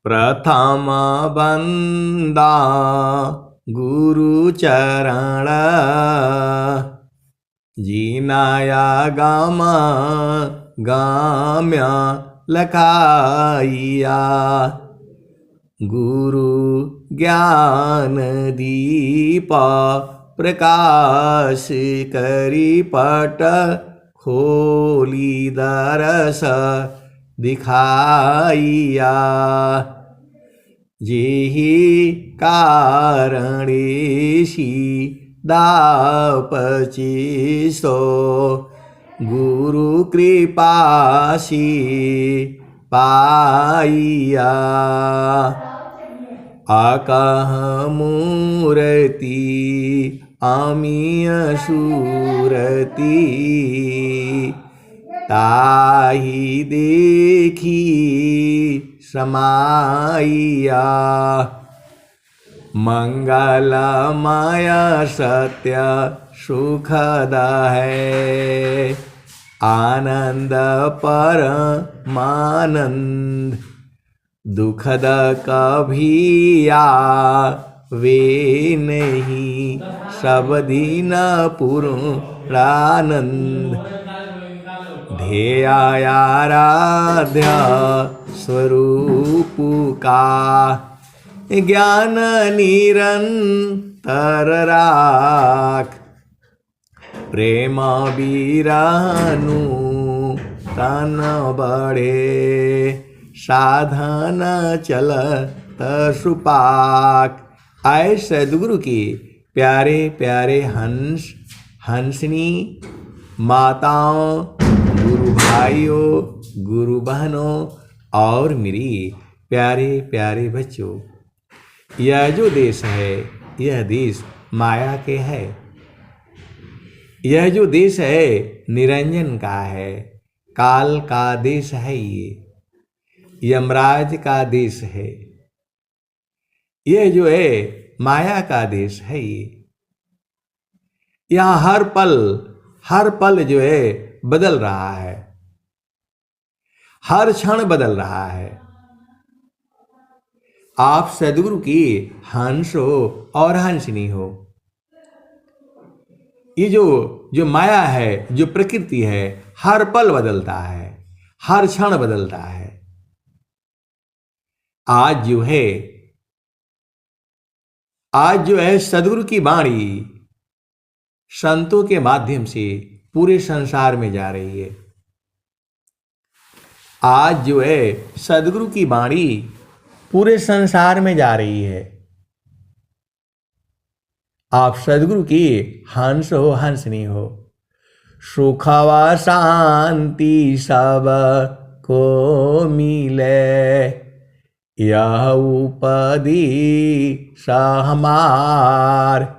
प्रथम बंदा गुरु चरण, जीनाया गाम गाम्य लखाइया। गुरु ज्ञान दीप प्रकाश करी पट, खोली दरस दिखाइया। जेहि कारणेशी दापची सो, गुरु कृपासी पाइया। आकह मूर्ति अमीय सूरती, ताहि देखी समाइया। मंगलमय सत्य सुखद है, आनंद परमानंद दुखद कभी आवे नहीं, सब दिन पूर्णानंद। ध्येयाराध्य स्वरूप का, ज्ञान निरंतर राख। प्रेम बिरहनु तन बढ़े, साधन चलत सुपाक। आए सद्गुरु के प्यारे प्यारे हंस हंसनी माताओं, गुरु भाइयों, गुरु बहनों और मेरी प्यारे प्यारे बच्चों, यह जो देश है यह देश माया के है। यह जो देश है निरंजन का है, काल का देश है, ये यमराज का देश है। यह जो है माया का देश है। ये यहाँ हर पल जो है बदल रहा है, हर क्षण बदल रहा है। आप सद्गुरु की हंस हो और हंसनी हो। ये जो माया है, जो प्रकृति है, हर पल बदलता है, हर क्षण बदलता है। आज जो है सद्गुरु की वाणी संतों के माध्यम से पूरे संसार में जा रही है। आज जो है सद्गुरु की वाणी पूरे संसार में जा रही है। आप सद्गुरु की हंस हो, हंसनी हो। सुख व शांति सब को मिले, यह उपदेश हमार।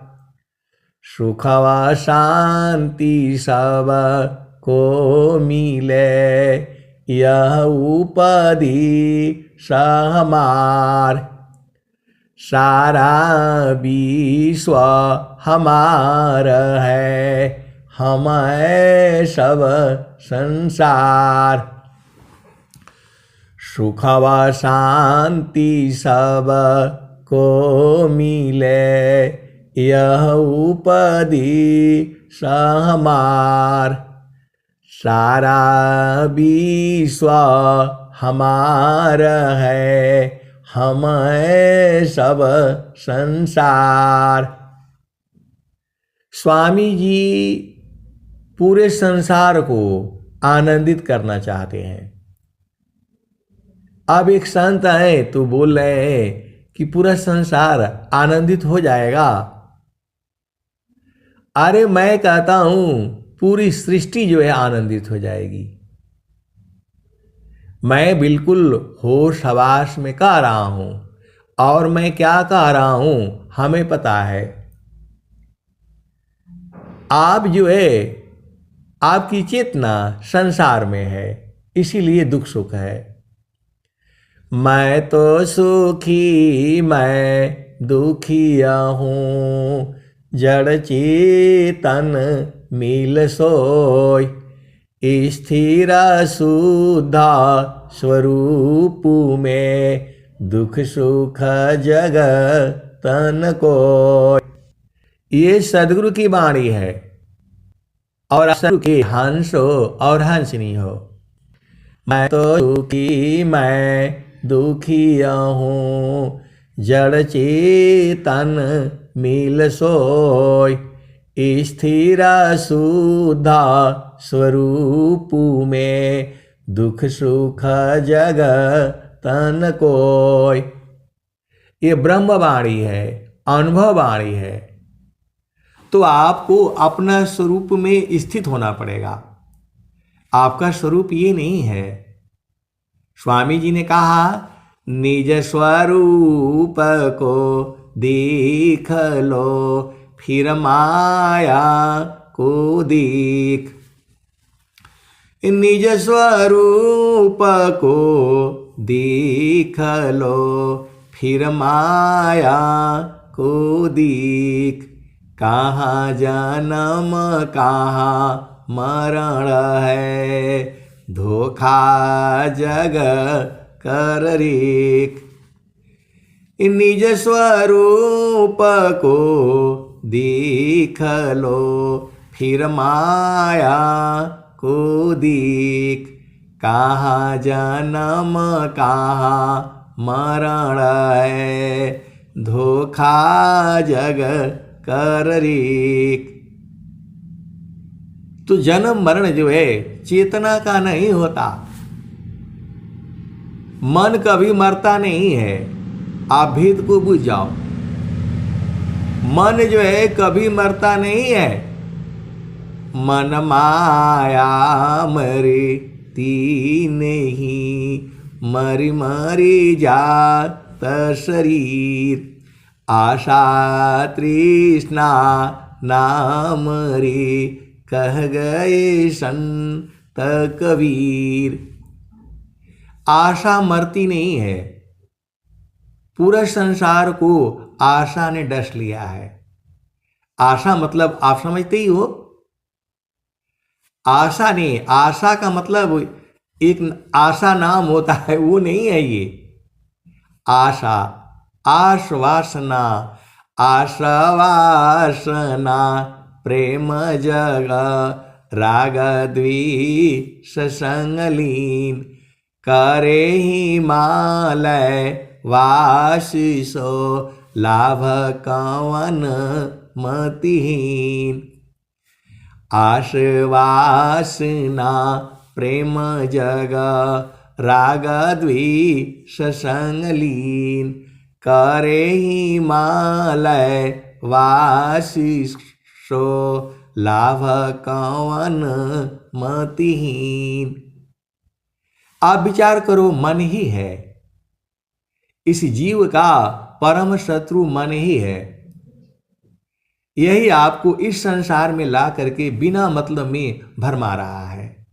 सुख व शांति सब को मिले, यह उपदेश हमार। सारा विश्व हमार है, हम है सब संसार। सुख व शांति सब को मिले, यह उपदेश हमार। सारा विश्व हमार है, हम है सब संसार। स्वामी जी पूरे संसार को आनंदित करना चाहते हैं। अब एक संत है तो बोल रहे हैं कि पूरा संसार आनंदित हो जाएगा। अरे मैं कहता हूं पूरी सृष्टि जो है आनंदित हो जाएगी। मैं बिल्कुल होश हवास में कह रहा हूं, और मैं क्या कह रहा हूं हमें पता है। आप जो है आपकी चेतना संसार में है, इसीलिए दुख सुख है। मैं तो सुखी मैं दुखिया हूँ, जड़ चेतन मिल सोय। स्थिर शुद्ध स्वरूप में दुख सुख जग तन को। ये सदगुरु की वाणी है। और सदगुरु की हंसो और हंसनी हो। मैं तो दुखी मैं दुखिया हूँ, जड़ चेतन मिल सोय। स्थिर सुधा स्वरूप में, दुख सुख जग तन कोय। ये ब्रह्मवाणी है, अनुभववाणी है। तो आपको अपना स्वरूप में स्थित होना पड़ेगा। आपका स्वरूप ये नहीं है। स्वामी जी ने कहा, निज स्वरूप को देख लो, फिर माया को देख। निज स्वरूप को देख लो, फिर माया को देख। कहाँ जन्म कहाँ मरण है, धोखा जग कर रेख। निज स्वरूप को देख लो, फिर माया को देख। कहाँ जन्म कहाँ मरण है, धोखा जग कर रेख। तो जन्म मरण जो है चेतना का नहीं होता। मन कभी मरता नहीं है। आप भेद को बुझ जाओ। मन जो है कभी मरता नहीं है। मन माया मरे तीन ही, मरी मरी जात शरीर। आशा तृष्णा नाम रे, कह गए संत कबीर। आशा मरती नहीं है। पूरा संसार को आशा ने डस लिया है। आशा मतलब आप समझते ही हो। आशा नहीं, आशा का मतलब एक आशा नाम होता है, वो नहीं है ये। आशा आश्वासना, आश्वासना प्रेम जग राग द्वेष संग लीन। करे हिमालय वासिसो, लाभ कवन मतिहीन। आश्वासना प्रेम जग राग द्वेष संग लीन। करे हिमालय वासिसो, लाभ कवन मतिहीन। आप विचार करो, मन ही है। इस जीव का परम शत्रु मन ही है। यही आपको इस संसार में ला करके बिना मतलब में भरमा रहा है।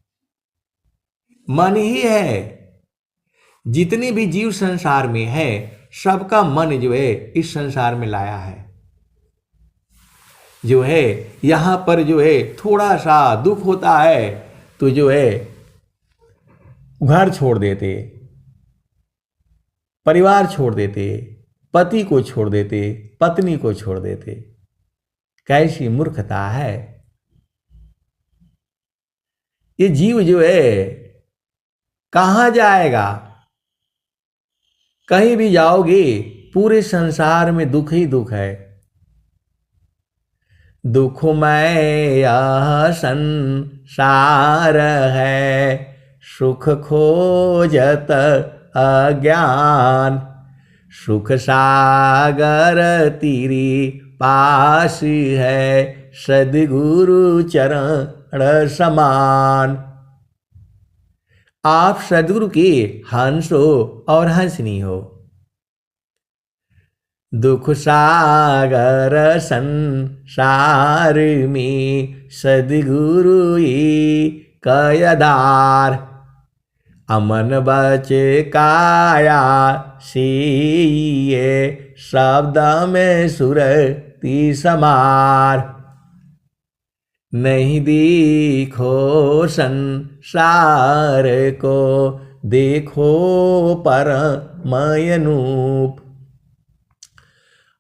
मन ही है। जितने भी जीव संसार में है, सबका मन जो है इस संसार में लाया है। जो है यहां पर जो है थोड़ा सा दुख होता है तो जो है घर छोड़ देते, परिवार छोड़ देते, पति को छोड़ देते, पत्नी को छोड़ देते। कैसी मूर्खता है। ये जीव जो है कहां जाएगा। कहीं भी जाओगे पूरे संसार में दुख ही दुख है। दुखमय यह संसार है, सुख खोजत अज्ञान। सुख सागर तेरी पास है, सद्गुरु चरण समान। आप सद्गुरु के हंस हो और हंसनी हो। दुख सागर संसार में, सद्गुरु कयदार। अमन बच काया से, शब्द में सुरती समार। नहीं देखो संसार को, देखो परमयनूप।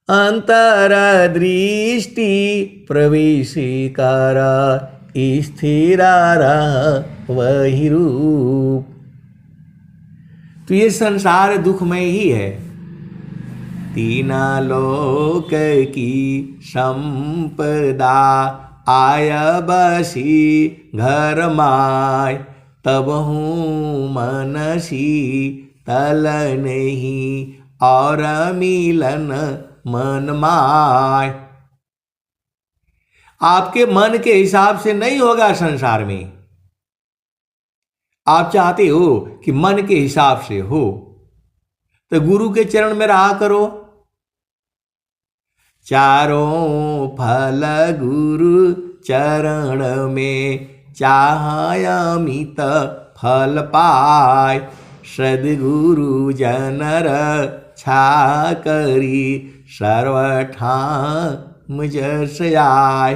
अंतरदृष्टि प्रवेशिकार स्थिरा वही रूप। तो ये संसार दुखमय ही है। तीना लोक की संपदा आय बसी घर माय, तब हूँ मनसी तल नहीं और मिलन मन माय। आपके मन के हिसाब से नहीं होगा संसार में। आप चाहते हो कि मन के हिसाब से हो, तो गुरु के चरण में रहा करो। चारों फल गुरु चरण में चाहय अमित फल पाय, सद्गुरु जनर छा करी सर्वठाम जस आय।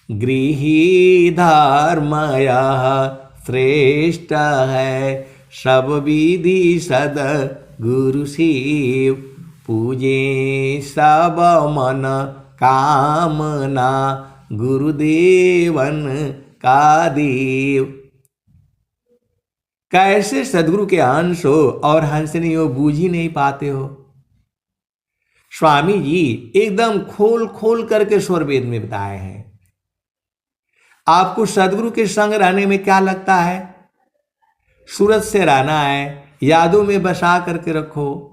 गृही धर्मय श्रेष्ठ है सब विधि सद गुरु शिव, पूजे सब मन कामना गुरुदेवन का देव। कैसे सदगुरु के अंश हो और हंसनी हो, बूझ ही नहीं पाते हो। स्वामी जी एकदम खोल खोल करके स्वर वेद में बताए हैं। आपको सदगुरु के संग रहने में क्या लगता है? सूरत से रहना है, यादों में बसा करके रखो।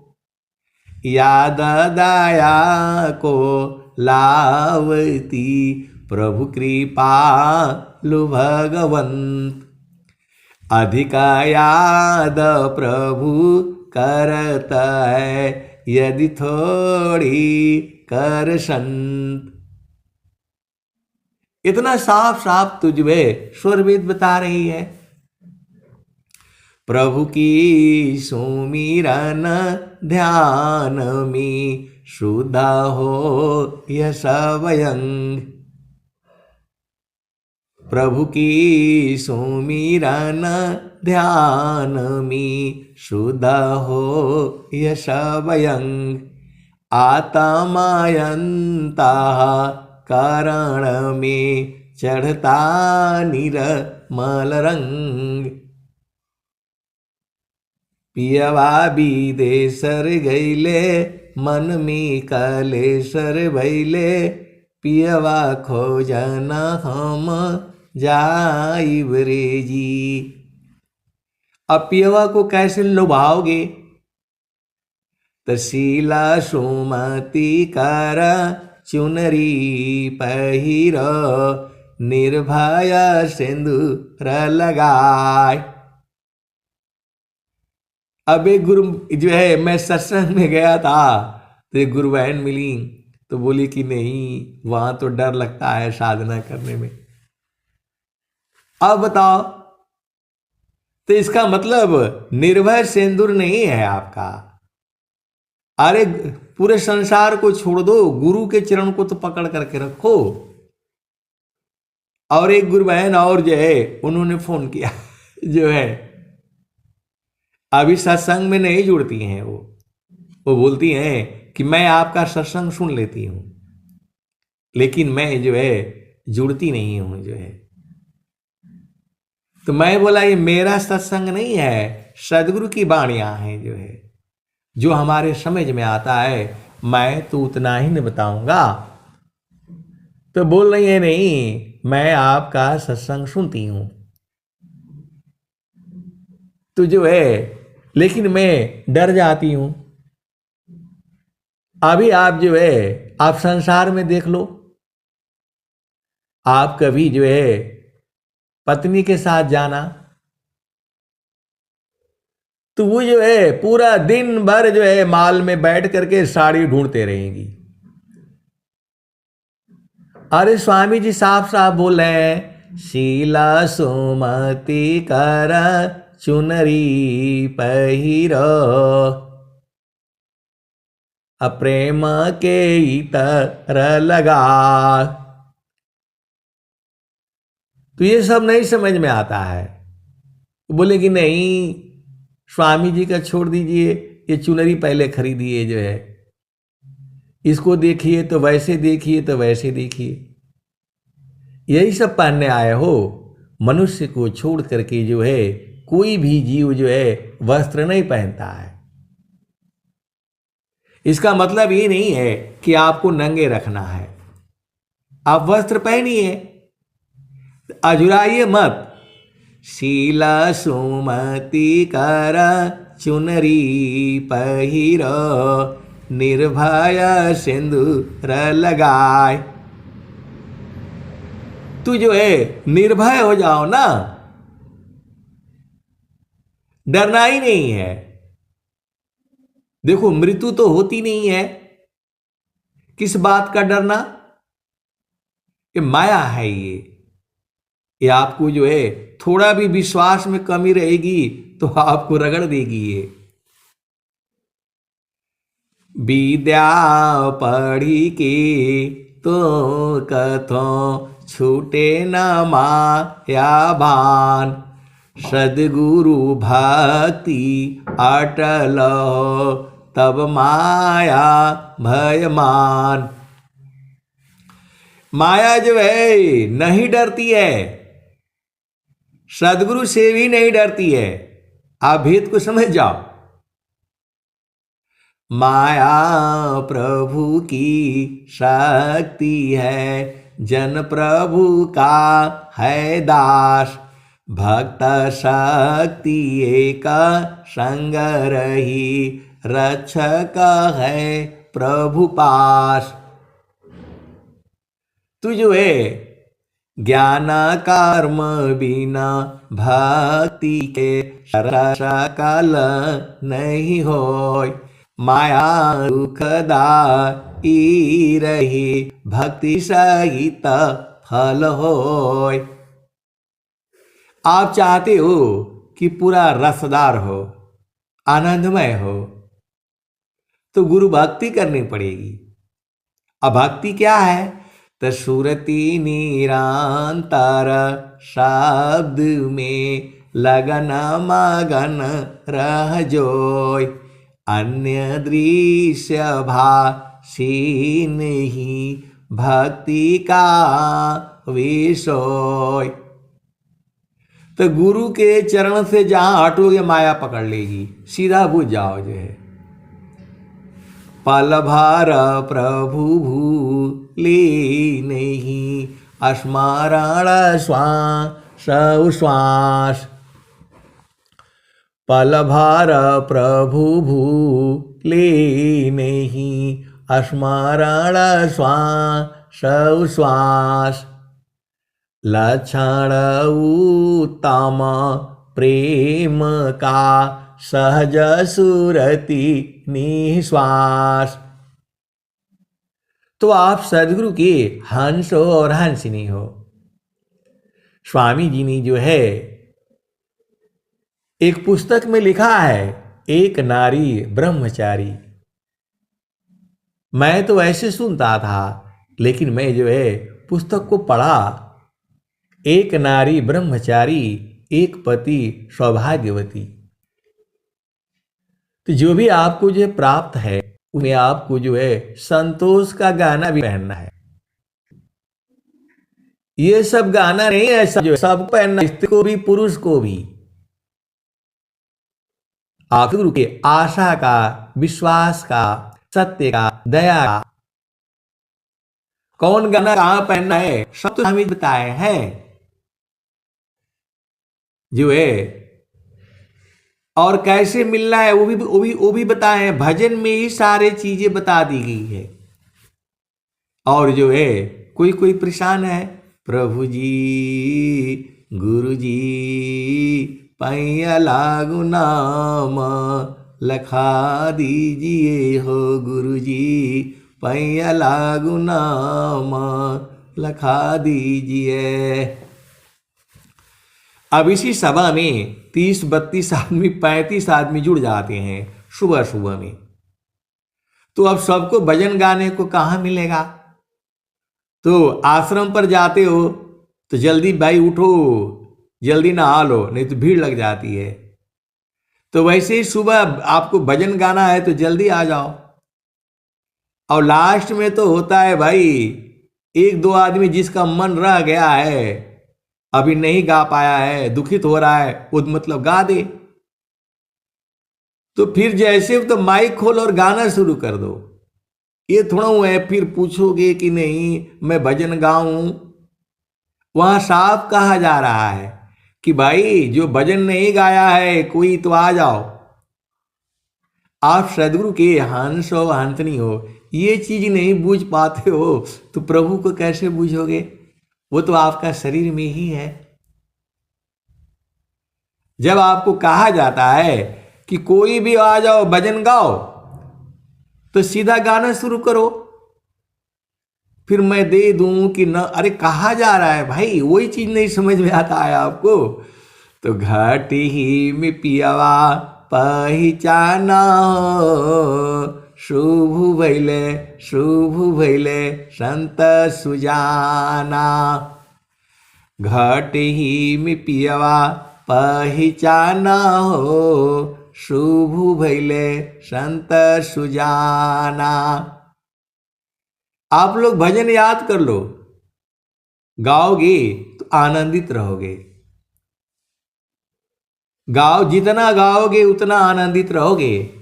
याद दया को लावती प्रभु कृपा लु भगवंत, अधिक याद प्रभु करत है यदि थोड़ी कर संत। इतना साफ साफ तुझमें स्वर वेद बता रही है। प्रभु की सुमिरन ध्यान में शुद्ध हो यह सबयंग। प्रभु की सुमिरन ध्यान में शुद्ध हो यह सबयंग। आत्मायंता कारण में चढ़ता निर्मल रंग। पियवा विदेशर गईले मन में कलेसर भैले, पियवा खोजन हम जाइब रे जी। अब पियवा को कैसे लुभाओगे? तसीला सुमति कर चुनरी पहिर, निर्भय सिंदूर लगाए। अब एक गुरु जो है, मैं सत्संग में गया था तो एक गुरु बहन मिली तो बोली कि नहीं, वहां तो डर लगता है साधना करने में। अब बताओ, तो इसका मतलब निर्भय सिंदूर नहीं है आपका। अरे पूरे संसार को छोड़ दो, गुरु के चरण को तो पकड़ करके रखो। और एक गुरु बहन और जो है, उन्होंने फोन किया जो है अभी सत्संग में नहीं जुड़ती हैं। वो बोलती हैं कि मैं आपका सत्संग सुन लेती हूं, लेकिन मैं जो है जुड़ती नहीं हूं जो है। तो मैं बोला ये मेरा सत्संग नहीं है, सदगुरु की वाणियां हैं जो है, जो हमारे समझ में आता है मैं तो उतना ही नहीं बताऊंगा। तो बोल रही है नहीं, मैं आपका सत्संग सुनती हूं। तो जो है, लेकिन मैं डर जाती हूं। अभी आप जो है, आप संसार में देख लो, आप कभी जो है पत्नी के साथ जाना तो वो जो है पूरा दिन भर जो है माल में बैठ करके साड़ी ढूंढते रहेंगी। अरे स्वामी जी साफ साफ बोल रहे हैं, शीला सुमति कर चुनरी पहिर, अप्रेम के इतर लगा। तो ये सब नहीं समझ में आता है। बोले कि नहीं, स्वामी जी का छोड़ दीजिए, ये चुनरी पहले खरीदिए जो है, इसको देखिए तो वैसे देखिए तो वैसे देखिए, यही सब पहनने आए हो। मनुष्य को छोड़ करके जो है कोई भी जीव जो है वस्त्र नहीं पहनता है। इसका मतलब ये नहीं है कि आपको नंगे रखना है, आप वस्त्र पहनिए, अजुराइए मत। शीला सुमति कर चुनरी पहिरो, निर्भय सिंदूर लगाए। तू जो है निर्भय हो जाओ ना, डरना ही नहीं है। देखो मृत्यु तो होती नहीं है, किस बात का डरना? ये माया है, ये आपको जो है थोड़ा भी विश्वास में कमी रहेगी तो आपको रगड़ देगी ये। विद्या पढ़ी के तो कथो छूटे न माया भान, सदगुरु भक्ति अटल हो तब माया भयमान। माया जो है नहीं डरती है, सदगुरु से भी नहीं डरती है। आप भेद को समझ जाओ। माया प्रभु की शक्ति है, जन प्रभु का है दास, भक्त शक्ति एक संग रही, रक्षक है प्रभु पास। तू जो है ज्ञान कर्म बिना भक्ति के सकल नहीं होय, माया दुखदाई रही, भक्ति सहित फल होय। आप चाहते हो कि पूरा रसदार हो, आनंदमय हो, तो गुरु भक्ति करनी पड़ेगी। अब भक्ति क्या है? तो सुरति निरंतर शब्द में लगन मगन रह जोय, अन्य दृश्य भाषी नहीं भक्ति का विषय। तो गुरु के चरण से जहां हटोगे माया पकड़ लेगी, सीधा बुझ जाओ जो है। पल भर प्रभु भूले नहीं, स्मरण श्वास श्वास। पल भर प्रभु भूले नहीं, स्मरण श्वास श्वास। लक्षण उत्तम प्रेम का सहज सुरति निश्वास। तो आप सदगुरु के हंस हो और हंसिनी हो। स्वामी जी ने जो है एक पुस्तक में लिखा है, एक नारी ब्रह्मचारी। मैं तो ऐसे सुनता था, लेकिन मैं जो है पुस्तक को पढ़ा। एक नारी ब्रह्मचारी, एक पति सौभाग्यवती। तो जो भी आपको जो प्राप्त है उन्हें आपको जो है संतोष का गाना भी पहनना है। ये सब गाना नहीं है, सब जो सब पहनना, स्त्री को भी पुरुष को भी। आप गुरु के आशा का, विश्वास का, सत्य का, दया का। कौन गाना कहां पहनना है सब तो हमें बताए हैं जो है, और कैसे मिलना है वो भी बताए हैं। भजन में ही सारे चीजें बता दी गई है। और जो है कोई परेशान है, प्रभु जी गुरु जी पैया लागू नाम लखा दीजिए हो, गुरु जी पैया लागू नाम लखा दीजिए। अब इसी सभा में 30-32 आदमी, 35 आदमी जुड़ जाते हैं सुबह सुबह में। तो अब सबको भजन गाने को कहाँ मिलेगा? तो आश्रम पर जाते हो तो जल्दी भाई उठो, जल्दी नहा लो, नहीं तो भीड़ लग जाती है। तो वैसे ही सुबह आपको भजन गाना है तो जल्दी आ जाओ। और लास्ट में तो होता है भाई, एक दो आदमी जिसका मन रह गया है, अभी नहीं गा पाया है, दुखित हो रहा है, वो मतलब गा दे। तो फिर जैसे तो माइक खोल और गाना शुरू कर दो। ये थोड़ा है फिर पूछोगे कि नहीं मैं भजन गाऊं। वहां साफ कहा जा रहा है कि भाई जो भजन नहीं गाया है कोई तो आ जाओ। आप सदगुरु के हंस हो हंसनी हो, ये चीज नहीं बूझ पाते हो तो प्रभु को कैसे बूझोगे? वो तो आपका शरीर में ही है। जब आपको कहा जाता है कि कोई भी आ जाओ भजन गाओ, तो सीधा गाना शुरू करो। फिर मैं दे दूं कि न, अरे कहा जा रहा है भाई, वही चीज नहीं समझ में आता है आपको। तो घाट ही में पियावा पहचाना हो, शुभ भैले संत सुजाना। घाट ही में पियावा पहचाना हो, शुभ भैले संत सुजाना। आप लोग भजन याद कर लो, गाओगे तो आनंदित रहोगे। गाओ, जितना गाओगे उतना आनंदित रहोगे।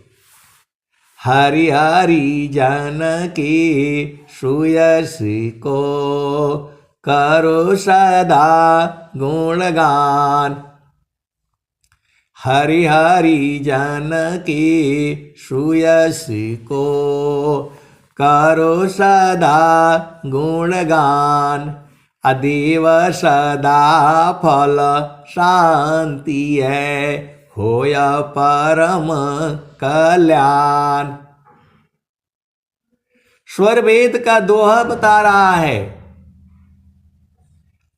हरि हरि जानकी सुयस को करो सदा गुणगान। हरि हरि जानकी सुयस को करो सदा गुणगान। अदेव सदा फल शांति है, होया परम कल्याण। स्वर वेद का दोहा बता रहा है।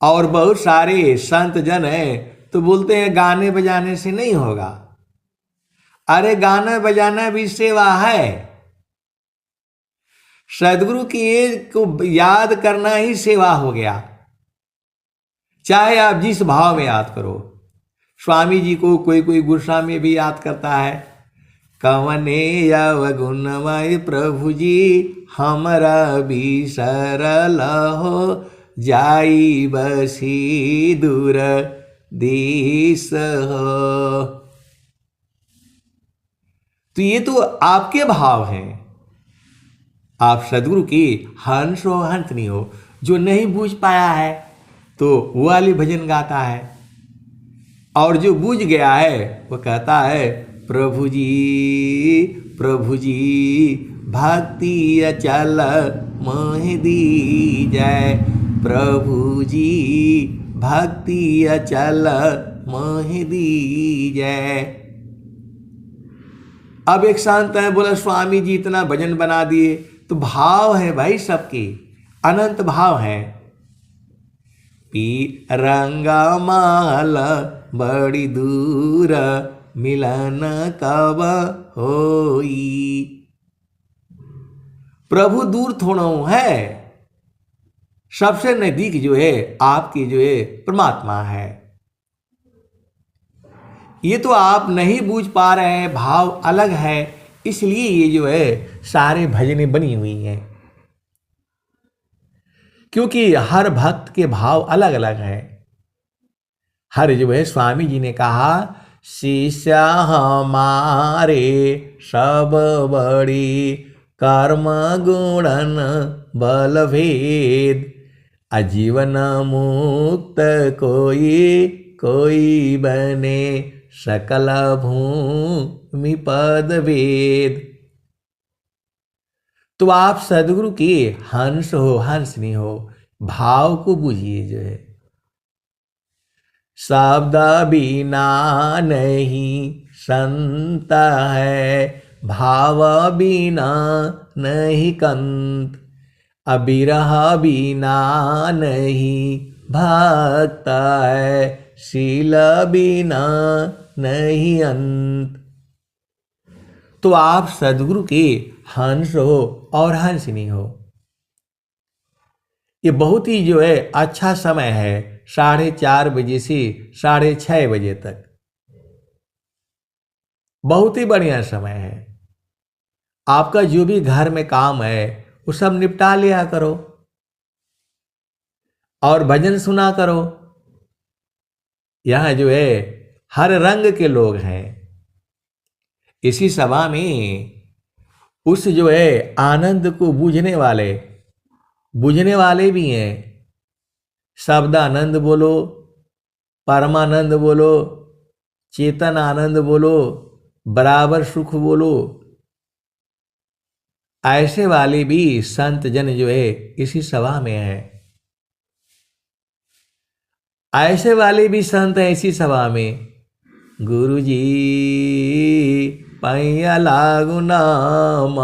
और बहुत सारे संत जन हैं तो बोलते हैं गाने बजाने से नहीं होगा। अरे गाना बजाना भी सेवा है। सदगुरु की एक को याद करना ही सेवा हो गया, चाहे आप जिस भाव में याद करो। स्वामी जी को कोई कोई गुस्सा में भी याद करता है। कवने अवगुणमय प्रभु जी हमरा भी सरल हो, जाई बसी दूर देश हो। तो ये तो आपके भाव हैं। आप सदगुरु की हंस हो हंसनी हो। जो नहीं बूझ पाया है तो वो वाली भजन गाता है, और जो बूझ गया है वो कहता है प्रभु जी भक्ति अचल मोह दी जय। प्रभु जी भक्ति अचल मोह दी जय। अब एक संत है बोला स्वामी जी इतना भजन बना दिए, तो भाव है भाई सबके, अनंत भाव है। पी रंगा माल बड़ी दूर मिलन कब होई। प्रभु दूर थोड़ा है, सबसे नजदीक जो है आपकी जो है परमात्मा है। ये तो आप नहीं बूझ पा रहे हैं, भाव अलग है, इसलिए ये जो है सारे भजनें बनी हुई हैं। क्योंकि हर भक्त के भाव अलग अलग है। हर जो है स्वामी जी ने कहा शिष्य हमारे सब बड़ी, कर्म गुणन बल भेद। आजीवन मुक्त कोई बने, सकल भूमि पद वेद। तो आप सदगुरु की हंस हो हंसनी हो, भाव को बुझिए जो है। शब्द बिना नहीं संत है, भाव बिना नहीं कंत। अबिरह बिना नहीं भक्त है, शील बिना नहीं अंत। तो आप सदगुरु के हंस हो और हंसनी हो। ये बहुत ही जो है अच्छा समय है, 4:30 बजे से 6:30 बजे तक। बहुत ही बढ़िया समय है। आपका जो भी घर में काम है वो सब निपटा लिया करो और भजन सुना करो। यहां जो है हर रंग के लोग हैं इसी सभा में। उस जो है आनंद को बूझने वाले भी हैं। शब्दानंद बोलो, परमानंद बोलो, चेतन आनंद बोलो, बराबर सुख बोलो, ऐसे वाले भी संत जन जो है इसी सभा में है। ऐसे वाले भी संत हैं इसी सभा में। गुरु जी पैया लागु नाम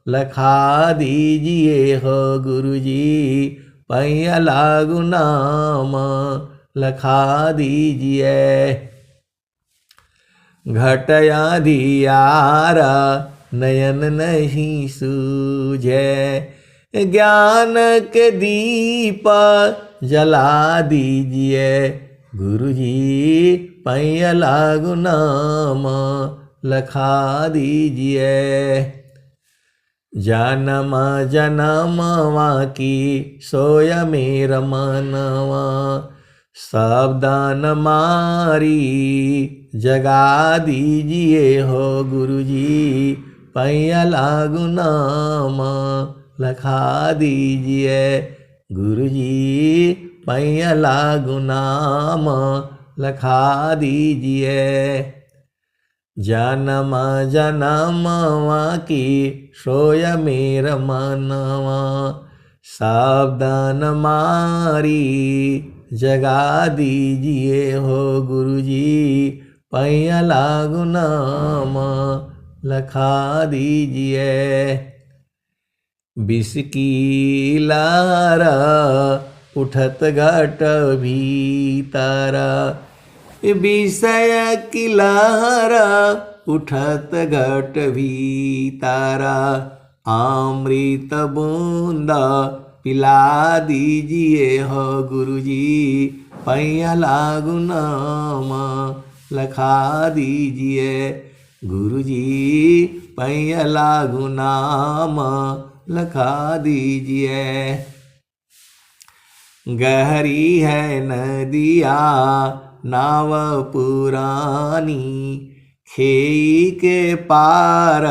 लखा दीजिए हो, गुरु जी पैया लागु नाम लखा दीजिए। घटया दियारा नयन नहीं सूझे, ज्ञान के दीप जला दीजिए। गुरु जी पैया लागु नाम लखा दीजिए। जन्म जन्मवा की सोय मेरा मनवा, सावधान मारी जगा दीजिए हो, गुरु जी पैया लागु नाम लखा दीजिए। गुरु जी पैया लागु नाम लखा दीजिए। जन्म जन्मवा की सोय मेरा मनवा, सावधान मारी जगा दीजिए हो, गुरु जी पैया लागु नाम लखा दीजिए। विष की लारा उठत घट भीतरा, विषय की लहरा उठत घट भीतरा। अमृत बूंदा पिला दीजिए हो, गुरु जी पैया लागु नाम लखा दीजिए। गुरु जी पैया लागु नाम लखा दीजिए। गहरी है नदिया नाव पुरानी, खेई के पार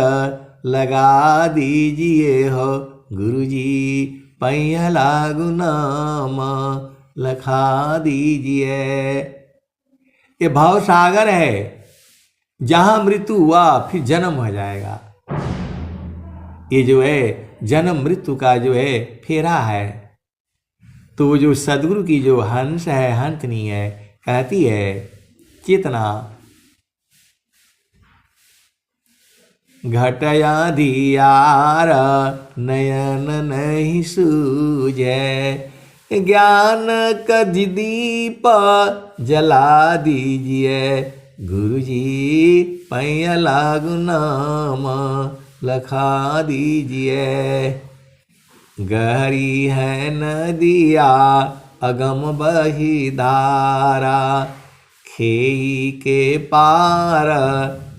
लगा दीजिए हो, गुरु जी पैया लागु नाम लखा दीजिए। ये भाव सागर है, जहां मृत्यु हुआ फिर जन्म हो जाएगा। ये जो है जन्म मृत्यु का जो है फेरा है। तो जो सदगुरु की जो हंस है, हंसनी है, कहती है चेतना घटया दियार नयन नहीं सूझे, ज्ञान का दीप जला दीजिए। गुरु जी पैया लागु नाम लखा दीजिए। गहरी है नदिया अगम बही धारा, खेई के पार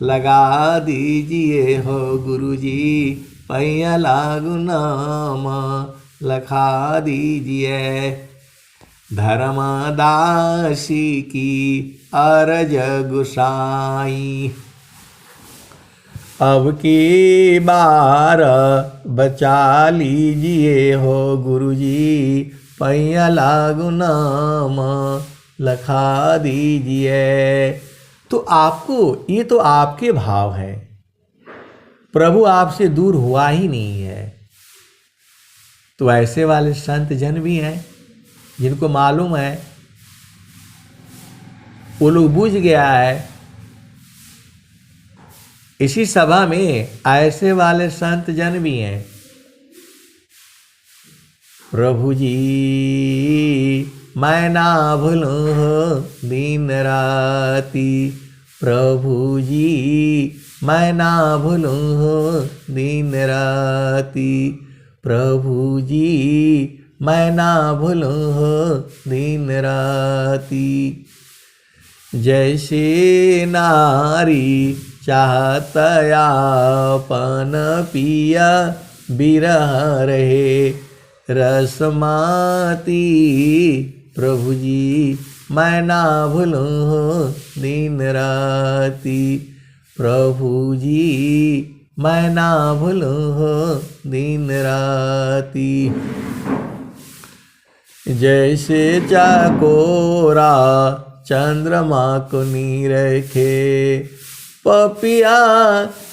लगा दीजिए हो, गुरु जी पैया लागु नाम लखा दीजिए। धर्मदासी की अरज गुसाई, अब की बार बचा लीजिए हो, गुरु जी पैया लागु नाम लखा दीजिए। तो आपको ये तो आपके भाव है, प्रभु आपसे दूर हुआ ही नहीं है। तो ऐसे वाले संत जन भी हैं जिनको मालूम है, वो लोग बूझ गया है। इसी सभा में ऐसे वाले संत जन भी हैं। प्रभु जी मैं ना भूलूं दिन राती, प्रभु जी मैं ना भूलूं दिन राती, प्रभु जी मैं ना भूलूं दिन राती। जैसे नारी चाहत आपन पिया बिरह रहे। रसमाती प्रभु जी मैं ना भूलूँ दिन राती। प्रभु जी मैं ना भूलूँ दिन राती। जैसे चाकोरा चंद्रमा को निरखे, पपिया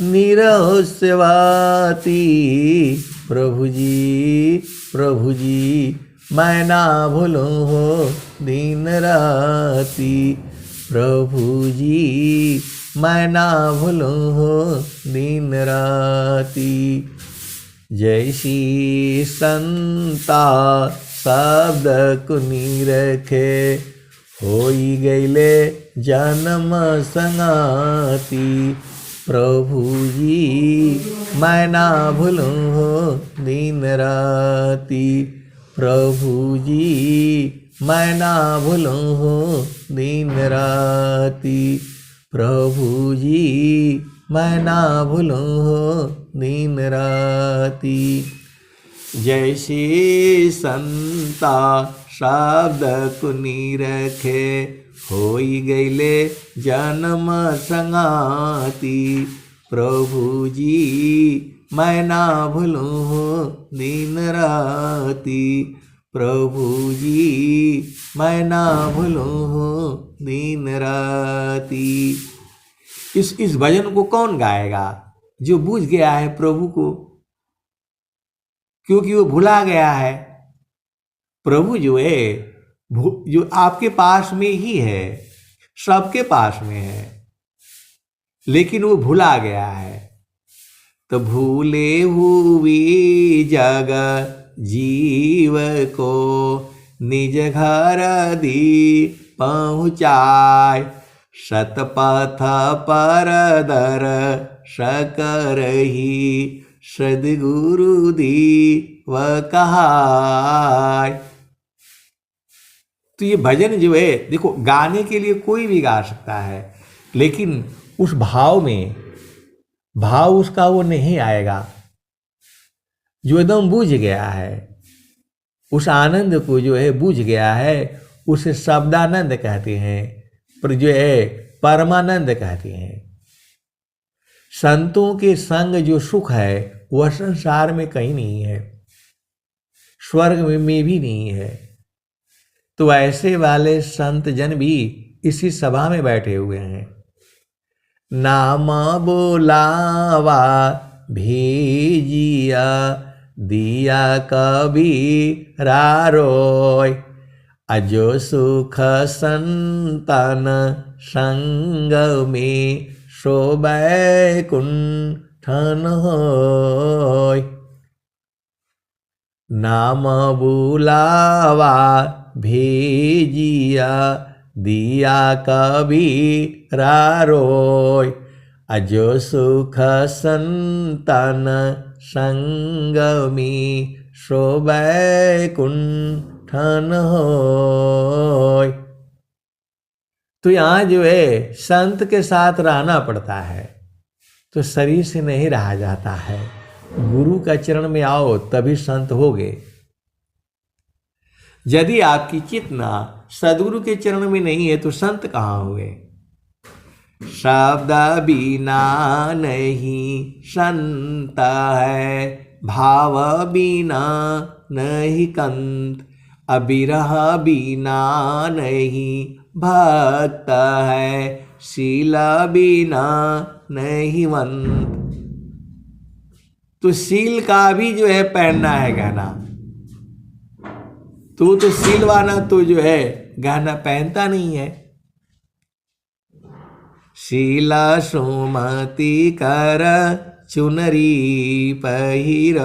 निरहो सेवाती। प्रभु जी मैं ना भूलूँ दिन राती। प्रभु जी मैं ना भूलूँ दिन राती। जैसी संता शब्द को निरखे, होई गईले जन्म संगाती। प्रभु जी मैं ना भूलूँ दिन राती। प्रभु जी मैं ना भूलूँ दिन राती। प्रभु जी मैं ना भूलूँ दिन राती। जैसे संता शब्द को निरखे, होई गईले जन्म संगाती। प्रभु जी मैं ना भूलूँ दिन राती। प्रभु जी मैं ना भूलूँ दिन राती। इस भजन को कौन गाएगा? जो बूझ गया है प्रभु को, क्योंकि वो भुला गया है। प्रभु जो है जो आपके पास में ही है, सबके पास में है, लेकिन वो भुला गया है। तो भूले हुई जग जीव को निज घर दी पहुँचाए। शतपथ पर दर सकरही, सद्गुरु दी व कहाय। तो ये भजन जो है, देखो गाने के लिए कोई भी गा सकता है, लेकिन उस भाव में, भाव उसका वो नहीं आएगा जो एकदम बूझ गया है। उस आनंद को जो है बूझ गया है, उसे शब्दानंद कहते हैं, पर जो है परमानंद कहते हैं। संतों के संग जो सुख है वह संसार में कहीं नहीं है, स्वर्ग में भी नहीं है। तो ऐसे वाले संत जन भी इसी सभा में बैठे हुए हैं। नाम बोलावा भेजिया दिया कबीरा रोय। अजो सुख संतन संग में शोभै कुंठन होय। नाम बुलावा भेजिया दिया कबीरा रोय। अजो सुख संतन संग में शोभै कुंठन होय। तो यहाँ जो है संत के साथ रहना पड़ता है, तो शरीर से नहीं रहा जाता है। गुरु का चरण में आओ तभी संत होगे। यदि आपकी चेतना सदगुरु के चरण में नहीं है तो संत कहाँ हुए? शब्द बिना नहीं संत है, भाव बिना नहीं कंत। अबिरह बिना नहीं भक्त है, शील बिना नहीं वंत। तो शील का भी जो है पहनना है गहना। तो शीलवाना तो जो है गहना पहनता नहीं है। शीला सुमति कर चुनरी पहिरो,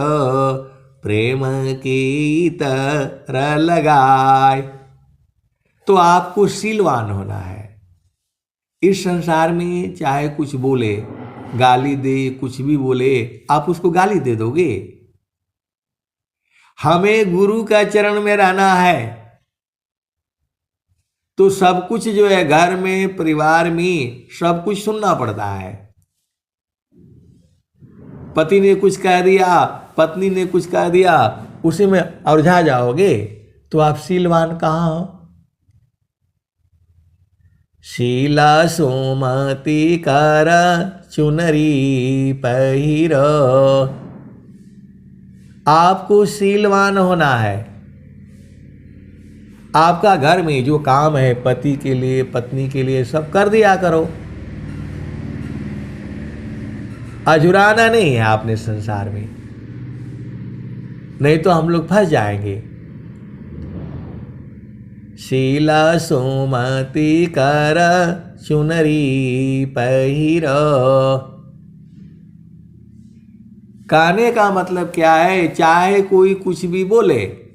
प्रेम की तरह लगाए। तो आपको शीलवान होना है। इस संसार में चाहे कुछ बोले, गाली दे, कुछ भी बोले, आप उसको गाली दे दोगे? हमें गुरु का चरण में रहना है तो सब कुछ जो है घर में, परिवार में सब कुछ सुनना पड़ता है। पति ने कुछ कह दिया, पत्नी ने कुछ कह दिया, उसी में उलझा जाओगे तो आप शीलवान कहाँ हो? शीला सुमति कर चुनरी पहिरो। आपको शीलवान होना है। आपका घर में जो काम है पति के लिए, पत्नी के लिए, सब कर दिया करो। अजुराना नहीं है आपने संसार में, नहीं तो हम लोग फंस जाएंगे। शीला सुमति कर चुनरी पहिरो। कहने का मतलब क्या है? चाहे कोई कुछ भी बोले,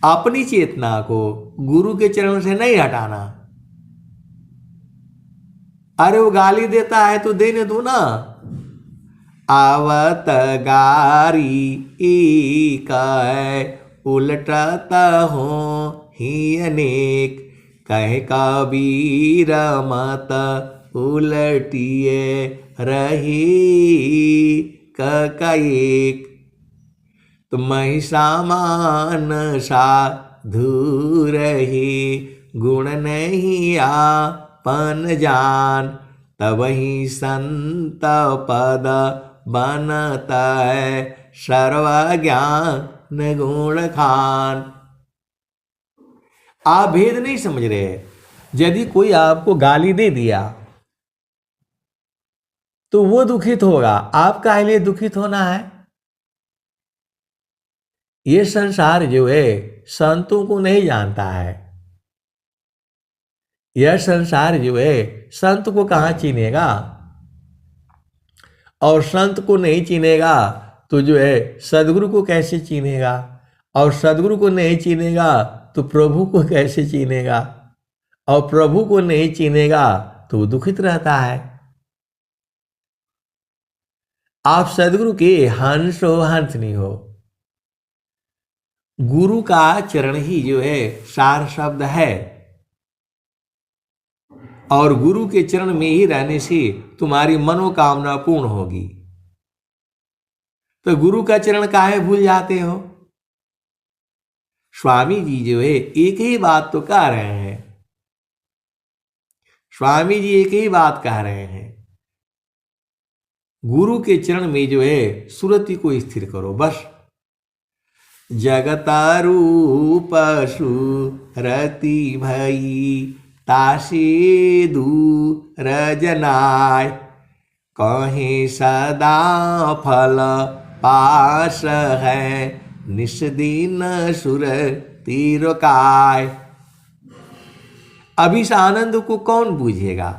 अपनी चेतना को गुरु के चरण से नहीं हटाना। अरे वो गाली देता है तो देने दो ना। आवत गारी कह उलटता हो ही अनेक, कह कबीर मत उलटिए रही एक। तुम ही सामान साधु रही, गुण नहीं आपन जान, तब ही संत पद बनता है सर्वज्ञान गुण खान। आप भेद नहीं समझ रहे। यदि कोई आपको गाली दे दिया तो वो दुखित होगा, आप काहे लिए दुखित होना है? ये संसार जो है संतों को नहीं जानता है। यह संसार जो है संत को कहाँ चिनेगा? और संत को नहीं चिनेगा तो जो है सदगुरु को कैसे चिनेगा? और सदगुरु को नहीं चिनेगा तो प्रभु को कैसे चिनेगा? और प्रभु को नहीं चिनेगा तो वो दुखित रहता है। आप सदगुरु के हंस हो, हंस नहीं हो। गुरु का चरण ही जो है सार शब्द है, और गुरु के चरण में ही रहने से तुम्हारी मनोकामना पूर्ण होगी। तो गुरु का चरण काहे भूल जाते हो? स्वामी जी जो है एक ही बात तो कह रहे हैं। स्वामी जी एक ही बात कह रहे हैं, गुरु के चरण में जो है सुरति को स्थिर करो बस। जगता रूप सुरति भई, तासे दूर जनाय, कहीं सदा फल पास है, निस्दिन सुरति रोकाय। अब इस आनंद को कौन बूझेगा?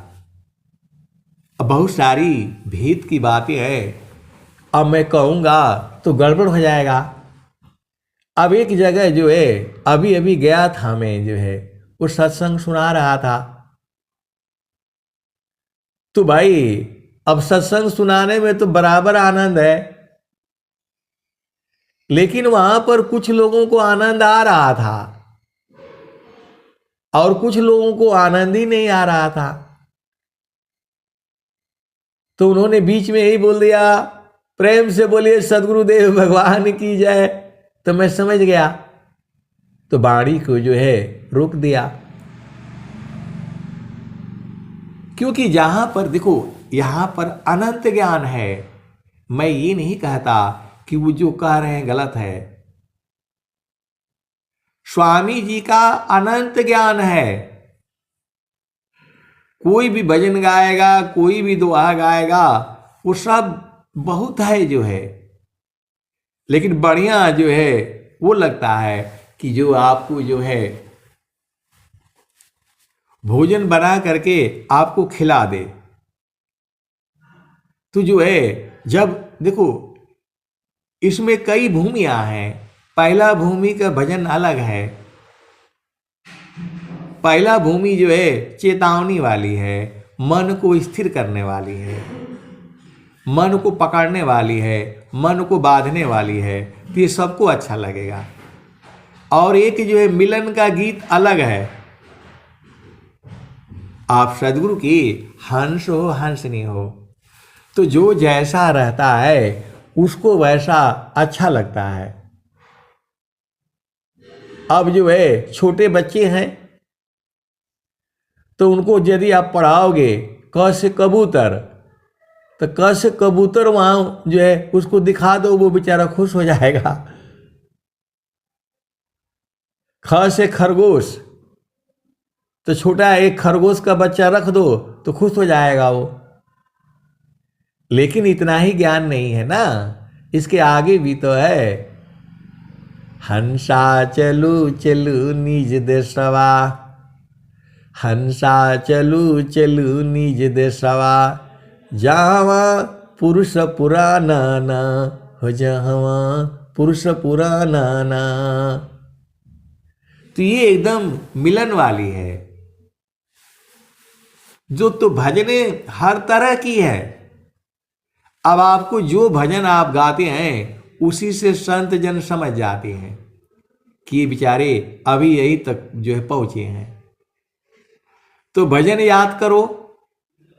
अब बहुत सारी भेद की बातें हैं, अब मैं कहूँगा तो गड़बड़ हो जाएगा। अब एक जगह जो है अभी अभी गया था, मैं जो है वो सत्संग सुना रहा था। तो भाई अब सत्संग सुनाने में तो बराबर आनंद है, लेकिन वहां पर कुछ लोगों को आनंद आ रहा था और कुछ लोगों को आनंद ही नहीं आ रहा था। तो उन्होंने बीच में ही बोल दिया, प्रेम से बोलिए सदगुरुदेव भगवान की जय। तो मैं समझ गया, तो वाणी को जो है रोक दिया। क्योंकि जहां पर देखो, यहां पर अनंत ज्ञान है। मैं ये नहीं कहता कि वो जो कह रहे हैं गलत है। स्वामी जी का अनंत ज्ञान है। कोई भी भजन गाएगा, कोई भी दुआ गाएगा, वो सब बहुत है जो है, लेकिन बढ़िया जो है वो लगता है कि जो आपको जो है भोजन बना करके आपको खिला दे। तो जो है जब देखो इसमें कई भूमियां हैं। पहला भूमि का भजन अलग है। पहला भूमि जो है चेतावनी वाली है, मन को स्थिर करने वाली है, मन को पकड़ने वाली है, मन को बांधने वाली है। तो ये सबको अच्छा लगेगा। और एक जो है मिलन का गीत अलग है। आप सदगुरु की हंस हो, हंस नहीं हो। तो जो जैसा रहता है उसको वैसा अच्छा लगता है। अब जो है छोटे बच्चे हैं तो उनको यदि आप पढ़ाओगे क से कबूतर, तो क से कबूतर वहां जो है उसको दिखा दो, वो बेचारा खुश हो जाएगा। ख से खरगोश, तो छोटा एक खरगोश का बच्चा रख दो तो खुश हो जाएगा वो। लेकिन इतना ही ज्ञान नहीं है ना, इसके आगे भी तो है। हंसा चलू चलू निज देशवा, हंसा चलू चलू निज देशवा, जहवा पुरुष पुराना ना हो, जहवा पुरुष पुराना ना। तो ये एकदम मिलन वाली है। जो तो भजने हर तरह की है। अब आपको जो भजन आप गाते हैं उसी से संत जन समझ जाते हैं कि ये बेचारे अभी यही तक जो है पहुंचे हैं। तो भजन याद करो,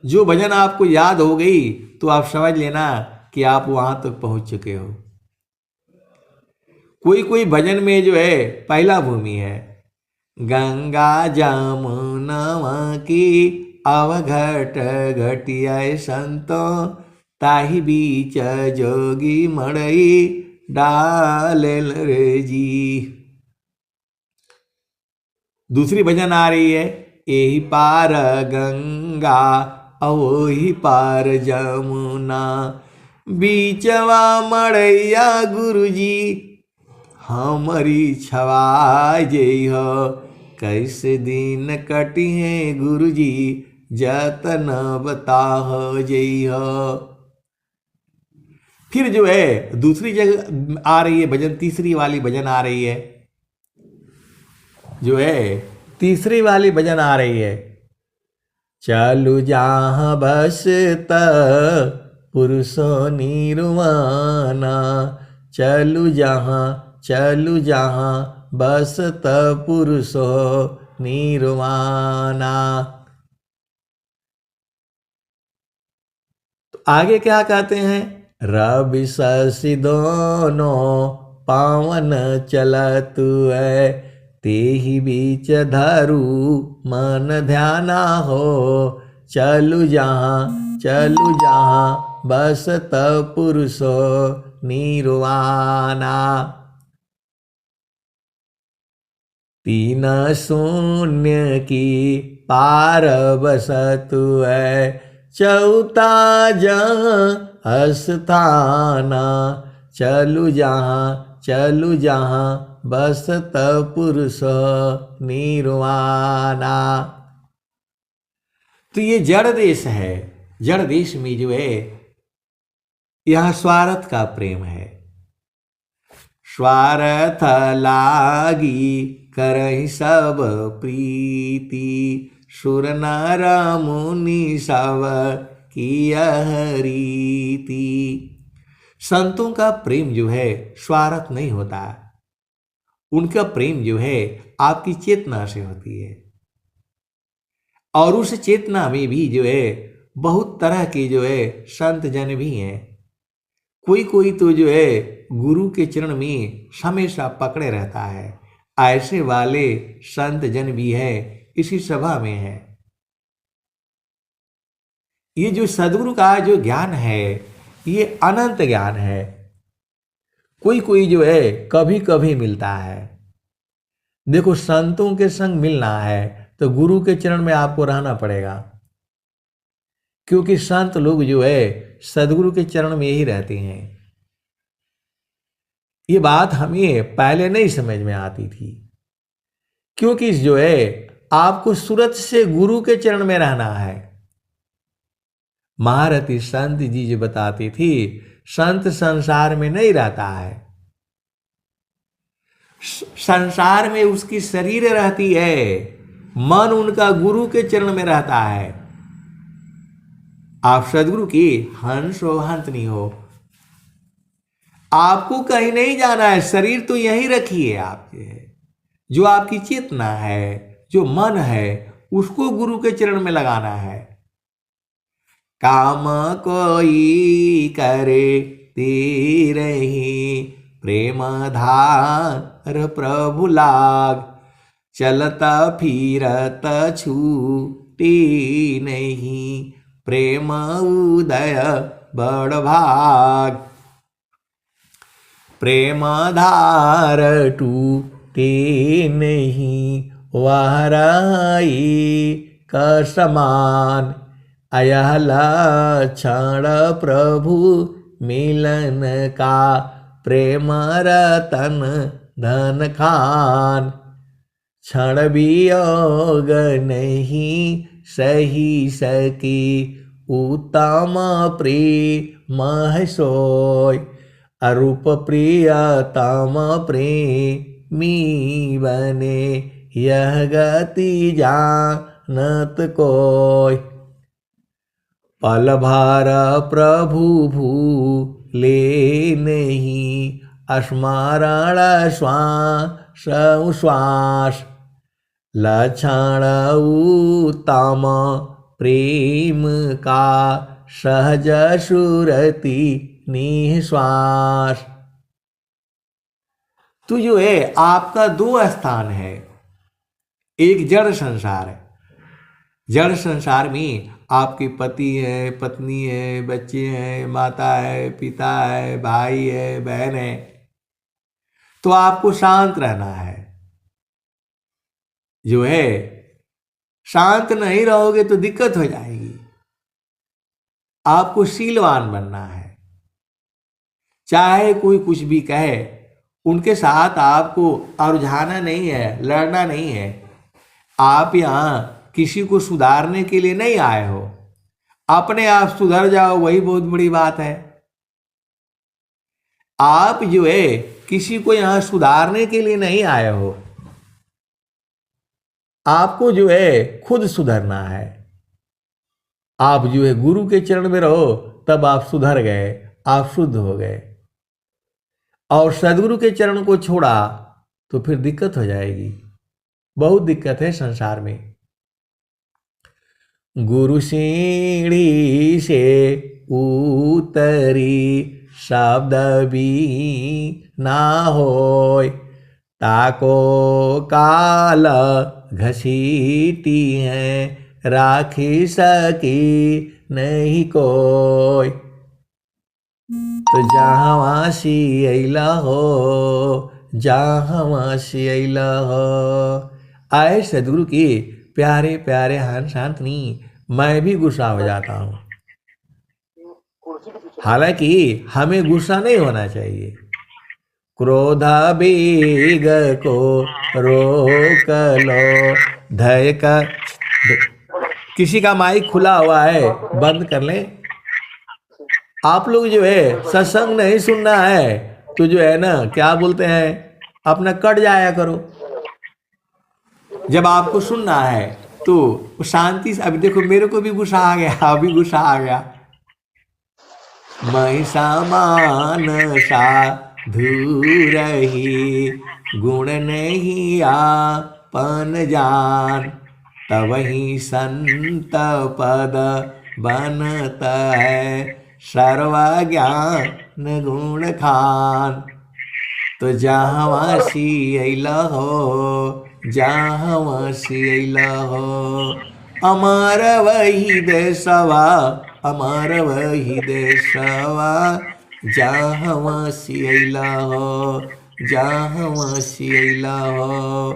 जो भजन आपको याद हो गई तो आप समझ लेना कि आप वहां तक पहुंच चुके हो। कोई कोई भजन में जो है पहला भूमि है, गंगा जमुनवा की अवघट घटिया संतो, ताहि बीच जोगी मड़ई डालेल रे जी। दूसरी भजन आ रही है, एही पार गंगा अवोही पार जमुना, बीचवा मड़ैया गुरुजी हमारी छवा जई हो, कैसे दिन कटी है गुरुजी जतन बताहो जई हो। फिर जो है दूसरी जगह आ रही है भजन, तीसरी वाली भजन आ रही है, जो है तीसरी वाली भजन आ रही है, चलू जहाँ बसत पुरुषो निर्वाणा, चलू जहाँ बसत पुरुषो निर्वाणा। तो आगे क्या कहते हैं, रवि शशि दोनों पावन चलतु है, तेहि बीच धरु मन ध्याना हो, चलू जहाँ बसत पुरुषो निर्वाणा। तीन शून्य की पार बसतु है, चौथा जहाँ अस्थाना, चलू जहाँ बसत पुरुष निर्वाणा। तो ये जड़ देश है। जड़ देश में जो है यह स्वार्थ का प्रेम है। स्वार्थ लागी करहि सब प्रीति, सुर नर मुनि सब किया रीति। संतों का प्रेम जो है स्वार्थ नहीं होता, उनका प्रेम जो है आपकी चेतना से होती है। और उस चेतना में भी जो है बहुत तरह के जो है संत जन भी हैं। कोई कोई तो जो है गुरु के चरण में हमेशा पकड़े रहता है, ऐसे वाले संत जन भी है इसी सभा में है। ये जो सद्गुरु का जो ज्ञान है ये अनंत ज्ञान है। कोई कोई जो है कभी कभी मिलता है। देखो, संतों के संग मिलना है तो गुरु के चरण में आपको रहना पड़ेगा, क्योंकि संत लोग जो है सद्गुरु के चरण में ही रहते हैं। ये बात हमें पहले नहीं समझ में आती थी, क्योंकि जो है आपको सूरत से गुरु के चरण में रहना है। महारथी संत जी जो बताती थी, संत संसार में नहीं रहता है, संसार में उसकी शरीर रहती है, मन उनका गुरु के चरण में रहता है। आप सदगुरु की हंस हो हंतनी हो, आपको कहीं नहीं जाना है, शरीर तो यहीं रखिए। आप जो आपकी चेतना है, जो मन है, उसको गुरु के चरण में लगाना है। काम कोई करे तीरही, प्रेम धार प्रभु लाग, चलत फिरत छूटी नहीं, प्रेम उदय बड़ भाग। प्रेम धार टूटे नहीं, वाराई का समान, अयह लक्षण प्रभु मिलन का, प्रेम रतन धन खान। क्षण वियोग नहीं सही सकी, उत्तम प्रेम सोय, अरूप प्रियतम प्रेमी बने, यह गति जानत कोय। पल भर प्रभु भूले नहीं, स्मरण श्वास उश्वास, लक्षण उत्तम प्रेम का, सहज सुरति निश्वास। तो जो है आपका दो स्थान है, एक जड़ संसार है। जड़ संसार में आपके पति है, पत्नी है, बच्चे हैं, माता है, पिता है, भाई है, बहन है। तो आपको शांत रहना है। जो है शांत नहीं रहोगे तो दिक्कत हो जाएगी। आपको शीलवान बनना है। चाहे कोई कुछ भी कहे, उनके साथ आपको उलझाना नहीं है, लड़ना नहीं है। आप यहाँ किसी को सुधारने के लिए नहीं आए हो, अपने आप सुधर जाओ, वही बहुत बड़ी बात है। आप जो है किसी को यहाँ सुधारने के लिए नहीं आए हो, आपको जो है खुद सुधरना है। आप जो है गुरु के चरण में रहो, तब आप सुधर गए, आप शुद्ध हो गए। और सदगुरु के चरण को छोड़ा तो फिर दिक्कत हो जाएगी। बहुत दिक्कत है संसार में। गुरु सीढ़ी से उतरी, शब्द भी ना होय, ताको काल घसीटी है, राखी सकी नहीं कोय। तो जहाँ वासी अइला हो, जहाँ वासी अइला हो। आए सदगुरु की प्यारे प्यारे हंस शांतनी, मैं भी गुस्सा हो जाता हूँ। हालांकि हमें गुस्सा नहीं होना चाहिए। क्रोध बेग को रोक लो, धैर्य का। किसी का माइक खुला हुआ है, बंद कर लें। आप लोग जो है सत्संग नहीं सुनना है तो जो है ना, क्या बोलते हैं, अपना कट जाया करो। जब आपको सुनना है तो शांति से। अभी देखो मेरे को भी गुस्सा आ गया, अभी गुस्सा आ गया। मैं समान साधु रही, गुण नहीं आपन जान, तब ही संत पद बनत है, सर्वज्ञान गुण खान। तो जहाँ वासी अइला हो, जहाँ वासी अइला हो, अमर वही देशवा, अमर वही देशवा, जहाँ वासी अइला हो, जहाँ वासी अइला हो,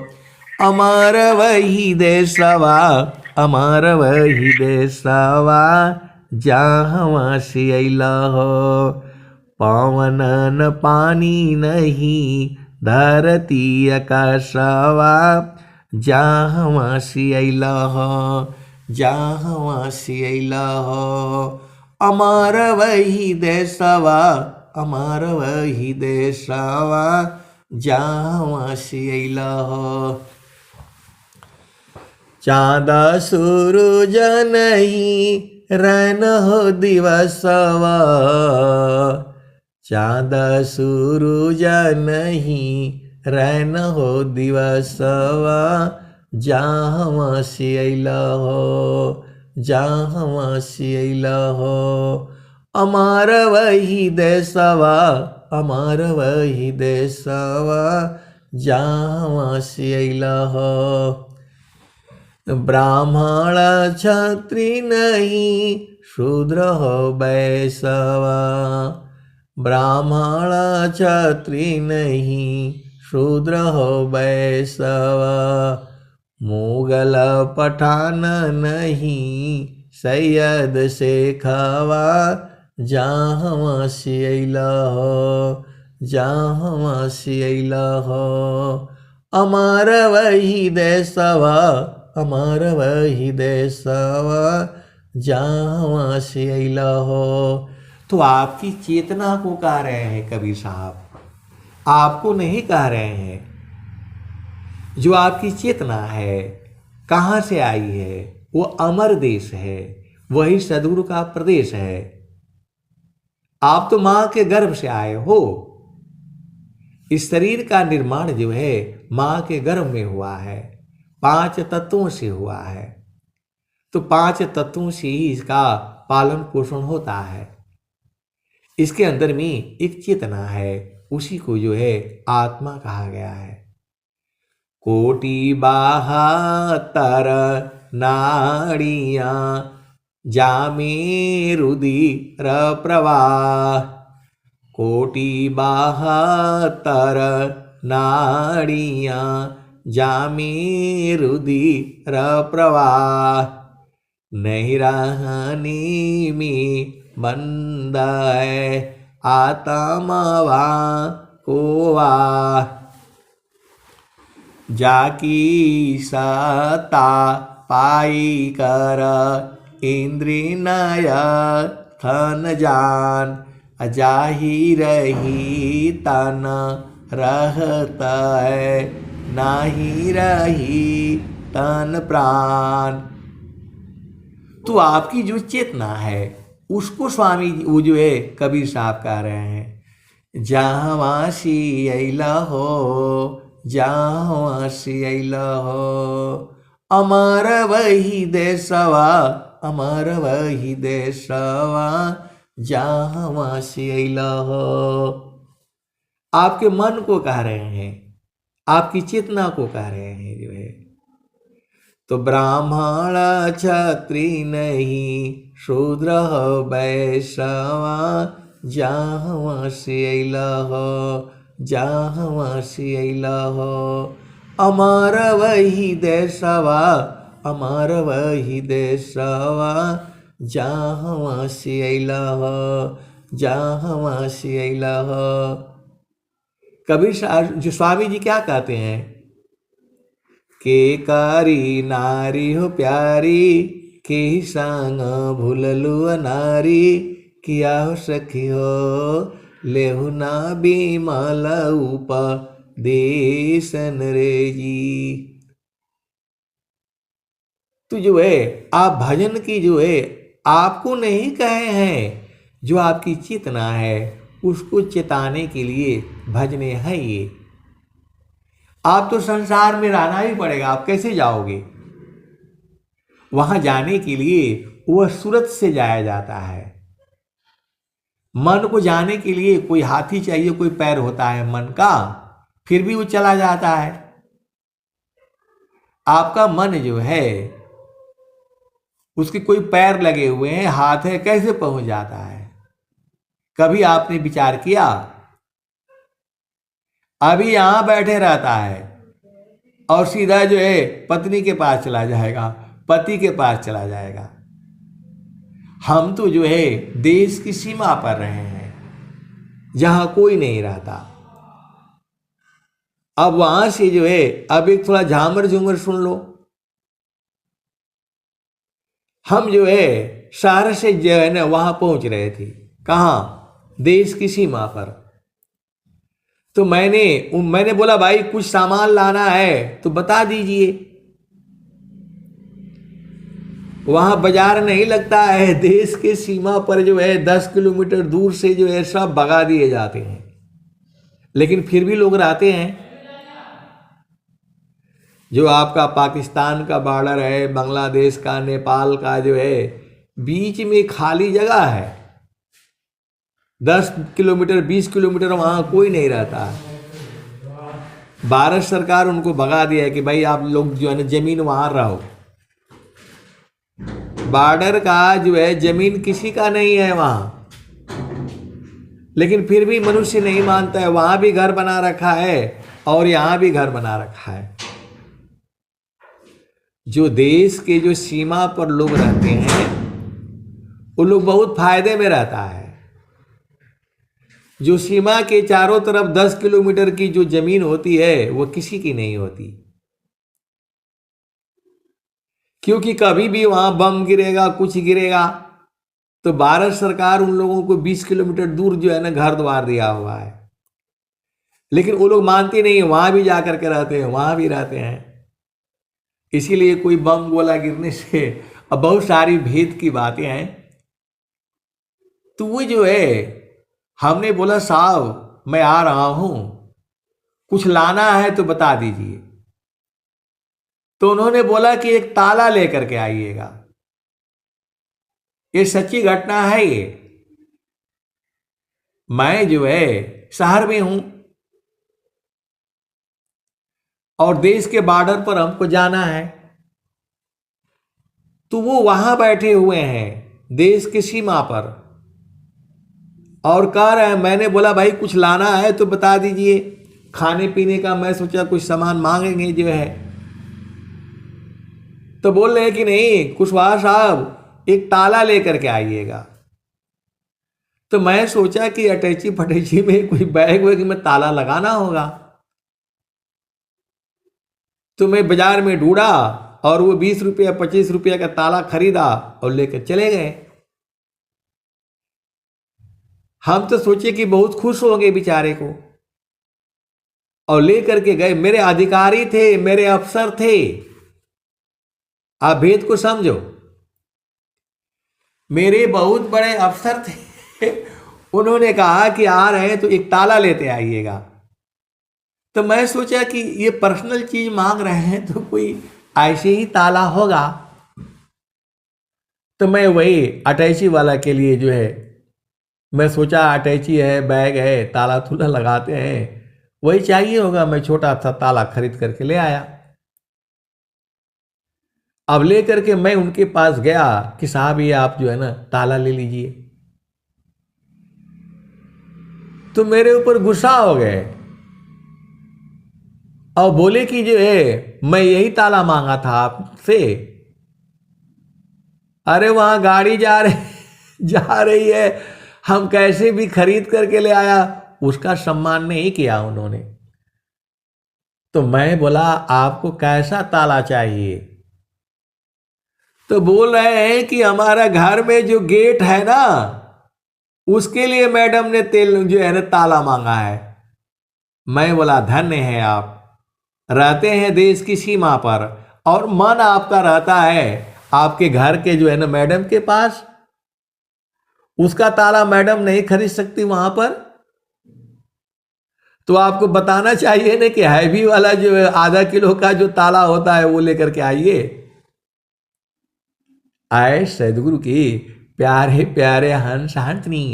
अमर वही देशवा, अमर वही देशवा, जहाँ वासी अइला हो। पवन न पानी नहीं, धरती आकाशवा, जहाँ वासी अइला हो, जहाँ वासी अइला हो, अमर वही देशवा, अमर वही देशवा, जहाँ वासी अइला हो। चाँद सूरज नहीं रैन हो दिवसवा, चाँद सूरज नहीं रैन हो दिवसवा, जहाँ वासी अइला हो, जहाँ सियला हो। अमार वही देशवा, अमार वही देशवा, जहाँ सियला हो। ब्राह्मण क्षत्रि नहीं, शूद्र हो वैश्यवा। ब्राह्मण क्षत्रि नहीं, शूद्र हो वैश्यवा। मुगल पठान नहीं, सैयद शेखवा, जहाँ सियला हो, जहाँ सियला हो। अमर वही देशवा, अमर वही देशवा, जहाँ सियला हो। तो आपकी चेतना को कह रहे हैं कबीर साहब, आपको नहीं कह रहे हैं। जो आपकी चेतना है कहाँ से आई है, वो अमर देश है, वही सद्गुरु का प्रदेश है। आप तो मां के गर्भ से आए हो। इस शरीर का निर्माण जो है मां के गर्भ में हुआ है, 5 तत्वों से हुआ है। तो 5 तत्वों से ही इसका पालन पोषण होता है। इसके अंदर में एक चेतना है, उसी को जो है आत्मा कहा गया है। कोटि 72 नाड़ियां, जामे रुधिर प्रवाह। कोटि 72 नाड़ियां, जामे रुधिर प्रवाह। नहीं रहने में बंद है, आत्मा कोवा। जाकी सत्ता पाई कर, इंद्रिय थन जान। जाही रही तन रहता है, नाही रही तन प्राण। तो आपकी जो चेतना है उसको स्वामी वो जो है कबीर साहब कह रहे हैं, जहाँ सियला हो, जहाँ सियला हो। अमर वही देशवा, अमर वही देशवा, जहाँ सियला हो। आपके मन को कह रहे हैं, आपकी चेतना को कह रहे हैं जो है। तो ब्राह्मण क्षत्रि नहीं, शूद्र हो वैश्यवा, जहाँ सियला हो, जहाँ सियला हो। अमर वही देशवा, अमर वही देशवा, जहाँ सियला हो, जहाँ सियला हो। कबीर साहब जो स्वामी जी क्या कहते हैं के कारी नारी हो प्यारी, के संग भूललु नारी। किया हो सखी हो, लेहु ना बिमल उपदेशन रे जी। तो जो है आप भजन की जो है आपको नहीं कहे हैं, जो आपकी चेतना है उसको चेताने के लिए भजने हैं ये। आप तो संसार में रहना ही पड़ेगा, आप कैसे जाओगे? वहां जाने के लिए वह सूरत से जाया जाता है। मन को जाने के लिए कोई हाथी चाहिए, कोई पैर होता है मन का, फिर भी वो चला जाता है। आपका मन जो है उसके कोई पैर लगे हुए हैं, हाथ है, कैसे पहुंच जाता है? कभी आपने विचार किया? अभी यहां बैठे रहता है और सीधा जो है पत्नी के पास चला जाएगा, पति के पास चला जाएगा। हम तो जो है देश की सीमा पर रहे हैं, जहां कोई नहीं रहता। अब वहां से जो है अब एक थोड़ा झामर झूमर सुन लो। हम जो है शहर से जो है ना वहां पहुंच रहे थे, कहां? देश की सीमा पर। तो मैंने बोला भाई कुछ सामान लाना है तो बता दीजिए। वहां बाजार नहीं लगता है, देश के सीमा पर जो है 10 किलोमीटर दूर से जो है सब भगा दिए जाते हैं, लेकिन फिर भी लोग रहते हैं। जो आपका पाकिस्तान का बॉर्डर है, बांग्लादेश का, नेपाल का जो है, बीच में खाली जगह है, 10 किलोमीटर 20 किलोमीटर वहाँ कोई नहीं रहता है। भारत सरकार उनको भगा दिया है कि भाई आप लोग जो है ना जमीन वहाँ रहो। बॉर्डर का जो है जमीन किसी का नहीं है वहाँ, लेकिन फिर भी मनुष्य नहीं मानता है। वहाँ भी घर बना रखा है और यहाँ भी घर बना रखा है। जो देश के जो सीमा पर लोग रहते हैं वो लोग बहुत फायदे में रहता है। जो सीमा के चारों तरफ 10 किलोमीटर की जो जमीन होती है वो किसी की नहीं होती, क्योंकि कभी भी वहां बम गिरेगा, कुछ गिरेगा, तो भारत सरकार उन लोगों को 20 किलोमीटर दूर जो है ना घर द्वार दिया हुआ है। लेकिन वो लोग मानते नहीं है, वहां भी जाकर के रहते हैं, वहां भी रहते हैं। इसीलिए कोई बम गोला गिरने से अब बहुत सारी भेद की बातें हैं। तो वो जो है, हमने बोला साहब मैं आ रहा हूं, कुछ लाना है तो बता दीजिए। तो उन्होंने बोला कि एक ताला लेकर के आइएगा। ये सच्ची घटना है। ये मैं जो है शहर में हूं और देश के बॉर्डर पर हमको जाना है, तो वो वहां बैठे हुए हैं देश की सीमा पर और कह रहे हैं। मैंने बोला भाई कुछ लाना है तो बता दीजिए, खाने पीने का। मैं सोचा कुछ सामान मांगेंगे जो है, तो बोल रहे हैं कि नहीं कुशवाहा साहब एक ताला लेकर के आइएगा। तो मैं सोचा कि अटैची फटैची में कोई बैग वैग में ताला लगाना होगा। तो मैं बाजार में ढूंढा और वो 20 रुपया 25 रुपया का ताला खरीदा और लेकर चले गए। हम तो सोचे कि बहुत खुश होंगे बेचारे को, और लेकर के गए। मेरे अधिकारी थे, मेरे अफसर थे। आप भेद को समझो, मेरे बहुत बड़े अफसर थे। उन्होंने कहा कि आ रहे हैं तो एक ताला लेते आइएगा। तो मैं सोचा कि ये पर्सनल चीज मांग रहे हैं तो कोई ऐसे ही ताला होगा। तो मैं वही अटैची वाला के लिए जो है, मैं सोचा अटैची है, बैग है, ताला तुला लगाते हैं, वही चाहिए होगा। मैं छोटा सा ताला खरीद करके ले आया। अब ले करके मैं उनके पास गया कि साहब ये आप जो है ना ताला ले लीजिए। तो मेरे ऊपर गुस्सा हो गए और बोले कि जो है मैं यही ताला मांगा था आपसे। अरे वहां गाड़ी जा रही है, हम कैसे भी खरीद करके ले आया। उसका सम्मान नहीं किया उन्होंने। तो मैं बोला आपको कैसा ताला चाहिए? तो बोल रहे हैं कि हमारा घर में जो गेट है ना उसके लिए मैडम ने तेल जो है ना ताला मांगा है। मैं बोला धन्य है आप, रहते हैं देश की सीमा पर और मन आपका रहता है आपके घर के जो है ना मैडम के पास। उसका ताला मैडम नहीं खरीद सकती वहां पर, तो आपको बताना चाहिए ना कि हैवी वाला जो है आधा किलो का जो ताला होता है वो लेकर के आइए। आए सदगुरु की प्यारे प्यारे हंस हंसनी।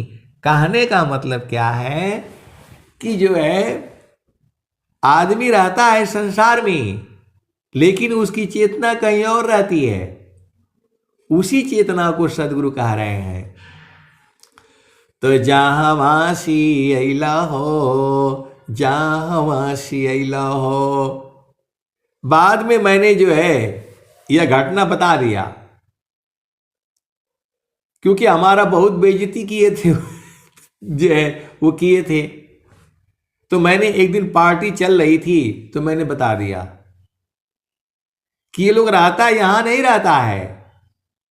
कहने का मतलब क्या है कि जो है आदमी रहता है संसार में, लेकिन उसकी चेतना कहीं और रहती है। उसी चेतना को सदगुरु कह रहे हैं। तो जहाँ वासी अला हो, जहाँ वासी अला हो। बाद में मैंने जो है यह घटना बता दिया, क्योंकि हमारा बहुत बेइज्जती किए थे जो है वो किए थे। तो मैंने एक दिन पार्टी चल रही थी तो मैंने बता दिया कि ये लोग रहता यहां नहीं रहता है,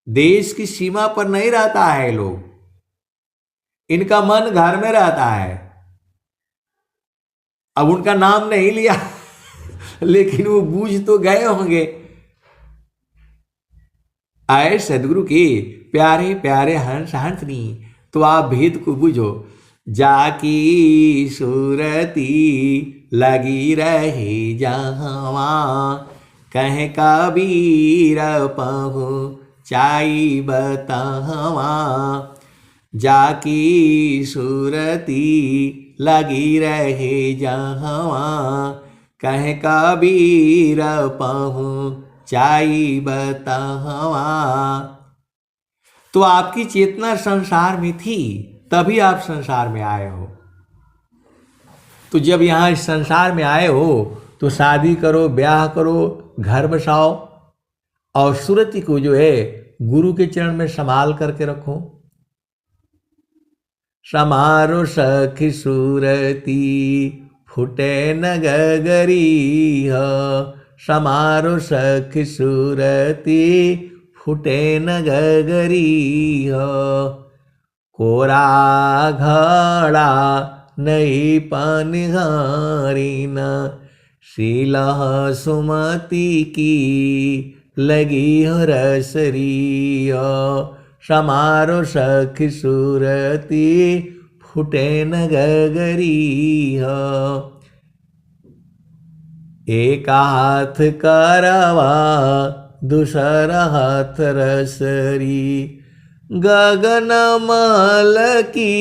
देश की सीमा पर नहीं रहता है लोग, इनका मन घर में रहता है। अब उनका नाम नहीं लिया लेकिन वो बूझ तो गए होंगे। आए सदगुरु की प्यारे प्यारे हंस हंसनी। तो आप भेद को बुझो। जाकी सूरती लगी रहे जहां, कहे कबीर पहुँचाई बतावा, जाकी सूरती लगी रहे जहवा, कहे कबीर पहुँचाई बतावा। तो आपकी चेतना संसार में थी, तभी आप संसार में आए हो। तो जब यहाँ इस संसार में आए हो तो शादी करो, ब्याह करो, घर बसाओ और सुरति को जो है गुरु के चरण में संभाल करके रखो। समारो सखी सूरती फुटे न गगरी हो, समारो सखी सूरती फुटे न गगरी हो, कोरा घड़ा नहीं पानी हारी न, शीला सुमति की लगी हो रसरी हो, समारो सखी सूरती फुटे न गगरी हो। एक हाथ करवा दूसरा हाथ रसरी, गगन मल की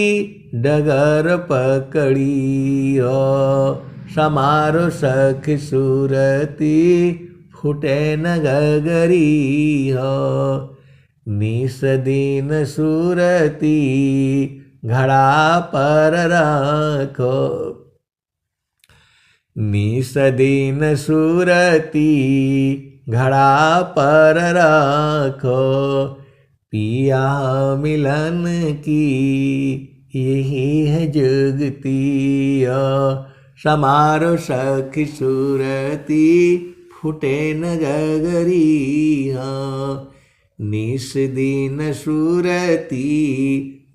डगर पकड़ी हो, समारो सखी सूरती फुटे न गगरी हो, निस दिन सूरती घड़ा पर रखो, निस दिन सूरती घड़ा पर रखो, पिया मिलन की यही है जुगती हो, समारो सखी सूरती फुटे न गगरी हो, निस दिन सूरती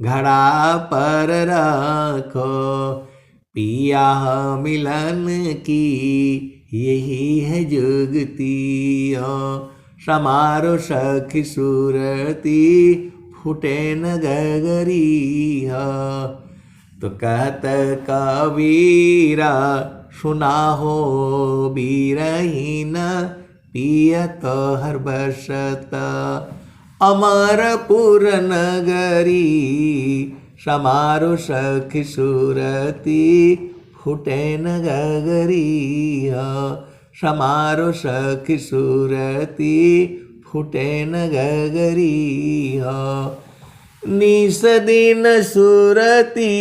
घड़ा पर रखो, पिया मिलन की यही है जुगती हो, समारो सखी सूरती फुटे न गगरी हो। तो कहत कबीरा सुना हो बीरहीन, पियत हर बसत अमरपुर नगरी, समारो सखी सूरती फुटे न गगरी हो, समारो सखी सूरती फुटे न गगरी हो, निस दिन सूरती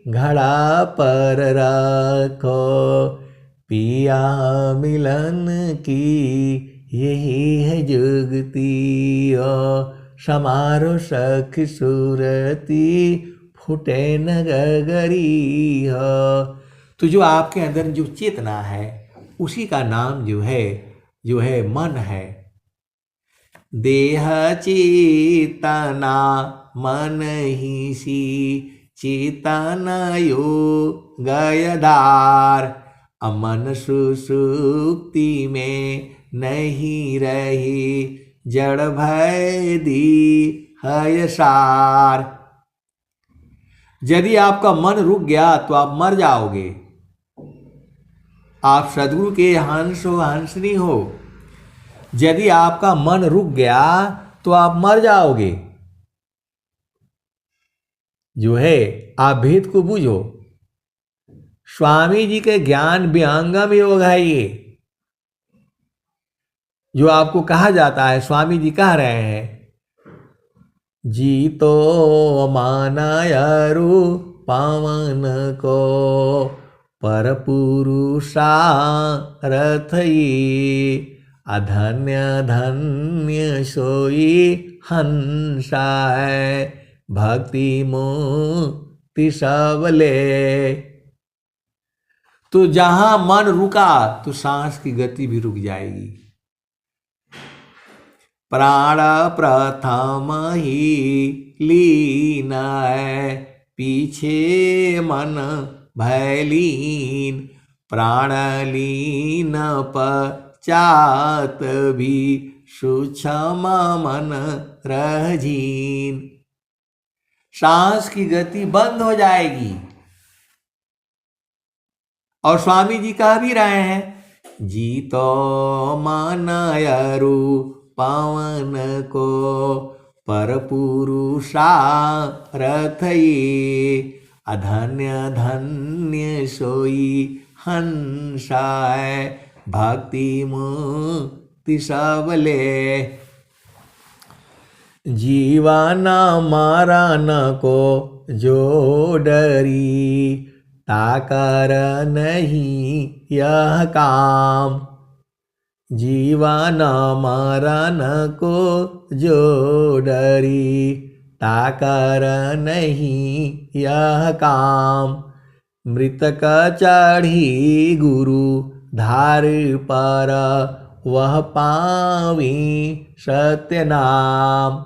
घड़ा पर रखो, पिया मिलन की यही है जुगती हो, समारो सखी सूरती फुटे न गगरी हो। तो जो आपके अंदर जो चेतना है उसी का नाम जो है मन है। देह चेतना मन ही सी, चेतना यो गयधार, अमन सुसुप्ति में नहीं रही, जड़ भय दी है सार। यदि आपका मन रुक गया तो आप मर जाओगे। आप सद्गुरु के हंस हो, हंसनी हो। यदि आपका मन रुक गया तो आप मर जाओगे। जो है आप भेद को बूझो। स्वामी जी के ज्ञान विहंगम योग है ये, जो आपको कहा जाता है। स्वामी जी कह रहे हैं, जी तो मानायरु पावन को, पर पुरुषा रथ ये, अधन्य धन्य सोई हंसा है, भक्ति मुक्ति सबले। तो जहां मन रुका तो सांस की गति भी रुक जाएगी। प्राण प्रथम ही लीन है, पीछे मन भयलीन, प्राण लीन पश्चात भी सूक्ष्म मन रहीन। सांस की गति बंद हो जाएगी। और स्वामी जी कह भी रहे हैं जीतो मानयरु पवन को, पर पुरुषारथ ये, अधन्य धन्य सोई हंसाय, भक्ति मुक्ति सबले। जीवाना मारा न को जो डरी, ताकर नहीं यह काम। जीवाना मारा न को जो डरी, ताकर नहीं यह काम। मृतक चढ़ी गुरु धार पर, वह पावी सत्य नाम।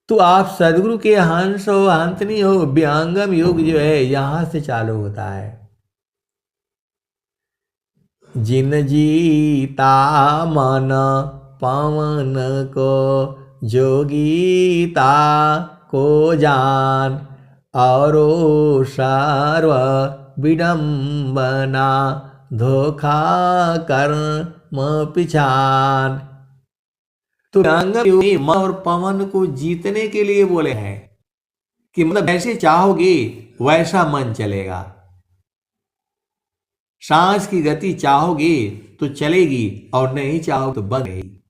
तो आप सदगुरु के हंस हो हंसनी हो, व्यंगम योग जो है यहां से चालू होता है। जिन जीता मन पवन को, जोगीता को जान, और सर्व विडम्बना, धोखा कर्म पिछान। तो व्यंगम योगी मन और पवन को जीतने के लिए बोले हैं कि मतलब जैसे चाहोगे वैसा मन चलेगा। सांस की गति चाहोगे तो चलेगी और नहीं चाहो तो बंद रहेगी।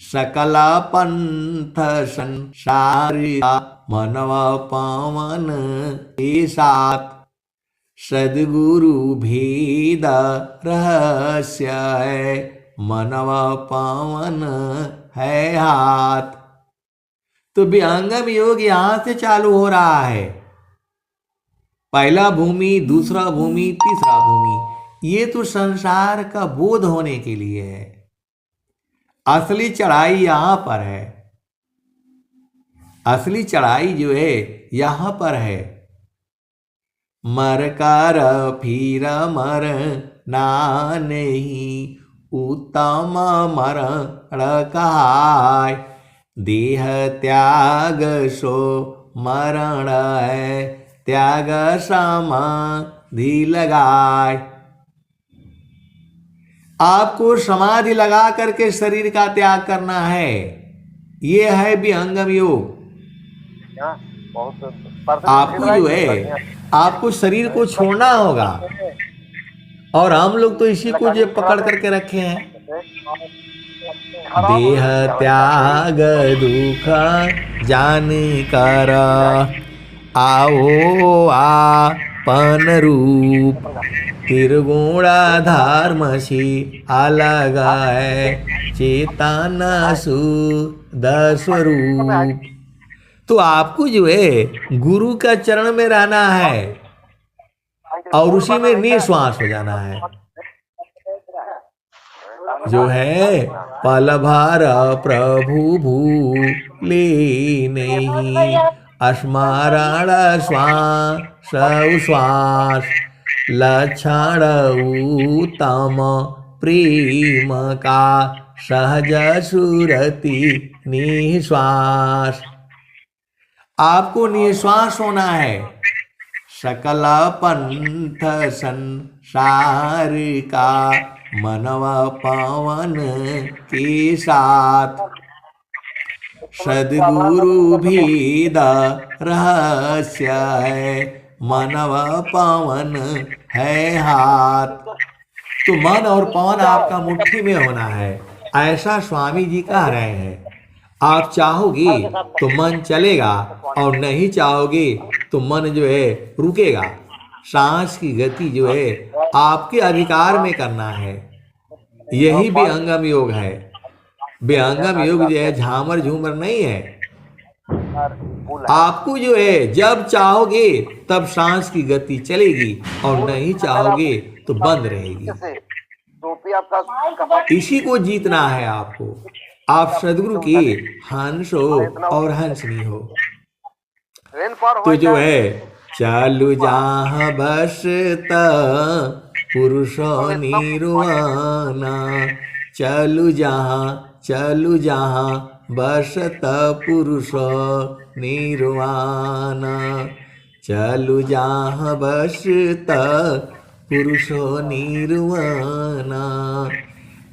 सकल पंथ संसार मनव पवन के साथ, सदगुरु भेद रहस्य है, मनव पवन है हाथ। तो व्यंगम योग यहां से चालू हो रहा है। पहला भूमि, दूसरा भूमि, तीसरा भूमि, ये तो संसार का बोध होने के लिए है। असली चढ़ाई यहां पर है। असली चढ़ाई जो है यहां पर है। मर कर फिर मर ना नहीं, उत्तम मरण कहाय। देह त्याग सो मरण है, त्याग समाधि लगाए। आपको समाधि लगा करके शरीर का त्याग करना है। ये है विहंगम योग। आपको जो है आपको शरीर को छोड़ना होगा, और हम लोग तो इसी को जो पकड़ करके रखे हैं। देह त्याग दुख जान कर, आओ आपन रूप। त्रिगुणा धर्मसी अलग है, चेतन शुद्ध स्वरूप। तो आपको जो है गुरु का चरण में रहना है और उसी में निश्वास हो जाना है। जो है पल भर प्रभु भूले नहीं, स्मरण श्वास उश्वास। लक्षण उत्तम प्रेम का, सहज सुरति निश्वास। आपको निश्वास होना है। सकल पंथ संसार का, मनव पवन के साथ। सदगुरु भेद रहस्य है, मनव पवन है हाथ। तो मन और पवन आपका मुट्ठी में होना है, ऐसा स्वामी जी कह रहे हैं। आप चाहोगे तो मन चलेगा और नहीं चाहोगे तो मन जो है रुकेगा। सांस की गति जो है आपके अधिकार में करना है। यही विहंगम योग है। विहंगम योग जो है झामर झूमर नहीं है। आपको जो है जब चाहोगे तब सांस की गति चलेगी और नहीं चाहोगे तो बंद रहेगी। इसी को जीतना है आपको। आप सदगुरु के हंस हो और हंसनी हो। तो जो है चालू जहाँ बसता पुरुषो निर्वाणा, चलू जहाँ बसता पुरुषो निर्वाणा। चलू जहाँ बसता पुरुषो निर्वाणा।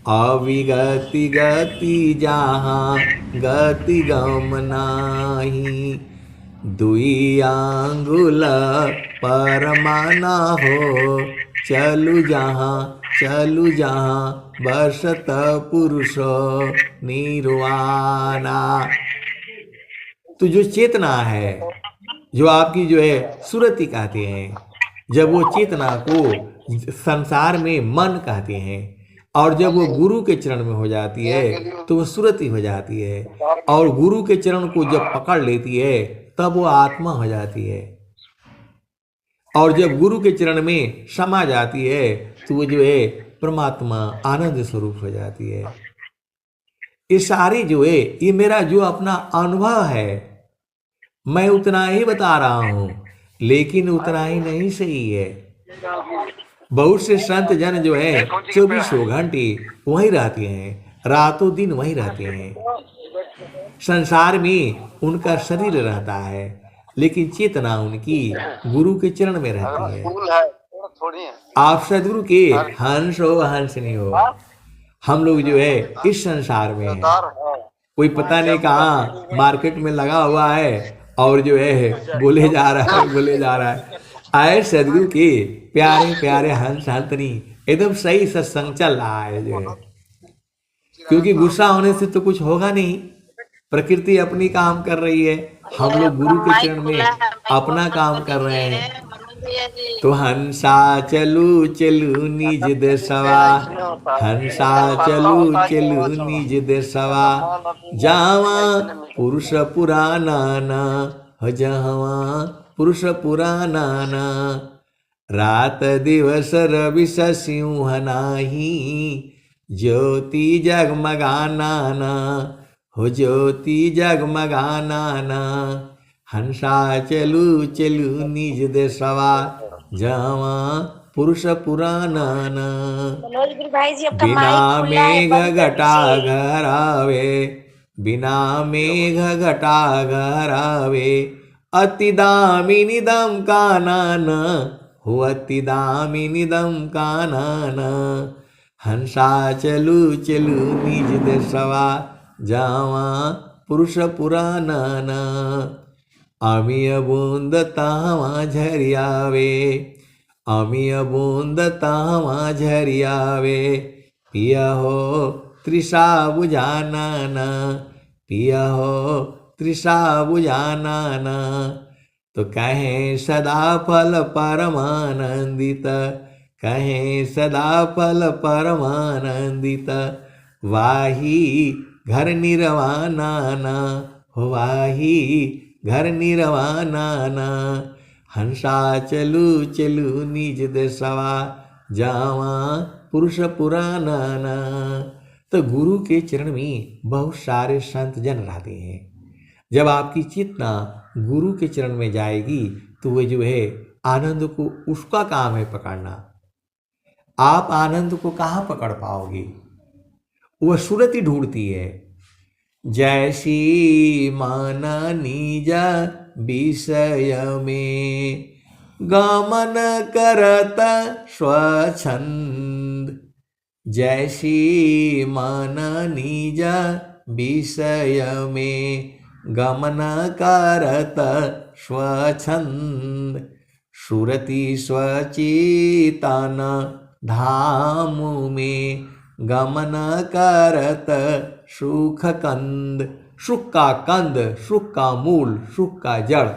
अविगति गति जहाँ गति गम नाही। दुई आंगुल परमाना हो, चलु जहाँ बसत पुरुष निर्वाणा। तो जो चेतना है, जो आपकी जो है सुरति कहते हैं, जब वो चेतना को संसार में मन कहते हैं, और जब वो गुरु के चरण में हो जाती है तो वो सुरति हो जाती है, और गुरु के चरण को जब पकड़ लेती है तब वो आत्मा हो जाती है, और जब गुरु के चरण में समा जाती है तो वो जो है परमात्मा आनंद स्वरूप हो जाती है। ये सारी जो है, ये मेरा जो अपना अनुभव है, मैं उतना ही बता रहा हूं, लेकिन उतना ही नहीं सही है। बहुत से संत जन जो है 24 घंटे वहीं रहते हैं, रातों दिन वहीं रहते हैं। संसार में उनका शरीर रहता है, लेकिन चेतना उनकी गुरु के चरण में रहती है। आप सदगुरु के हंस हो हंस नहीं हो, हम लोग जो है इस संसार में है, कोई पता नहीं कहाँ मार्केट में लगा हुआ है और जो है बोले जा रहा है। आए सदगुरु के प्यारे प्यारे हंस हंतनी एकदम सही सत्संग चल रहा है जो है, क्योंकि गुस्सा होने से तो कुछ होगा नहीं, प्रकृति अपनी काम कर रही है, हम लोग गुरु के चरण में अपना काम कर रहे हैं। तो हंसा चलू चलू निज देशवा, हंसा चलू चलू निज देशवा, जावा पुरुष पुराना ना हो, जावा पुरुष पुराना ना। रात दिवस रवि सिंह नाही, ज्योति जगमगाना ना हो, ज्योति जगमगाना ना। हंसा चलू चलू निज देशवा, जावा पुरुष पुराना ना। बिना मेघ घटा घर आवे, बिना मेघ घटा घर आवे, अति दामिनी दम कानन हो, अति दामिनी दम कानन। हंसा चलू चलू निज देशवा, जावा पुरुष पुराना ना। अमिय बूंद तावा झरियावे, अमिय बूंद तावा झरियावे, पिया हो तृषा बुझाना ना, पिया हो तृषा बुझाना ना। तो कहें सदा फल परमानंदित, कहें सदा फल परमानंदित, वाही घर निर्वाणा ना हो, वाही घर निर्वाणा ना। हंसा चलू चलू निज देशवा, जावा पुरुष पुराना ना। तो गुरु के चरण में बहुत सारे संत जन रहते हैं। जब आपकी चेतना गुरु के चरण में जाएगी तो वह जो है आनंद को, उसका काम है पकड़ना। आप आनंद को कहाँ पकड़ पाओगे? वह सुरति ढूंढती है। जैसी मन निज विषय में, गमन करत स्वच्छंद। जैसी मन निज विषय में, गमन करत स्वच्छंद। सुरति स्वचेतन धाम में, गमन करत सुख कंद। सुख का कंद, सुख का मूल, सुख का जड़।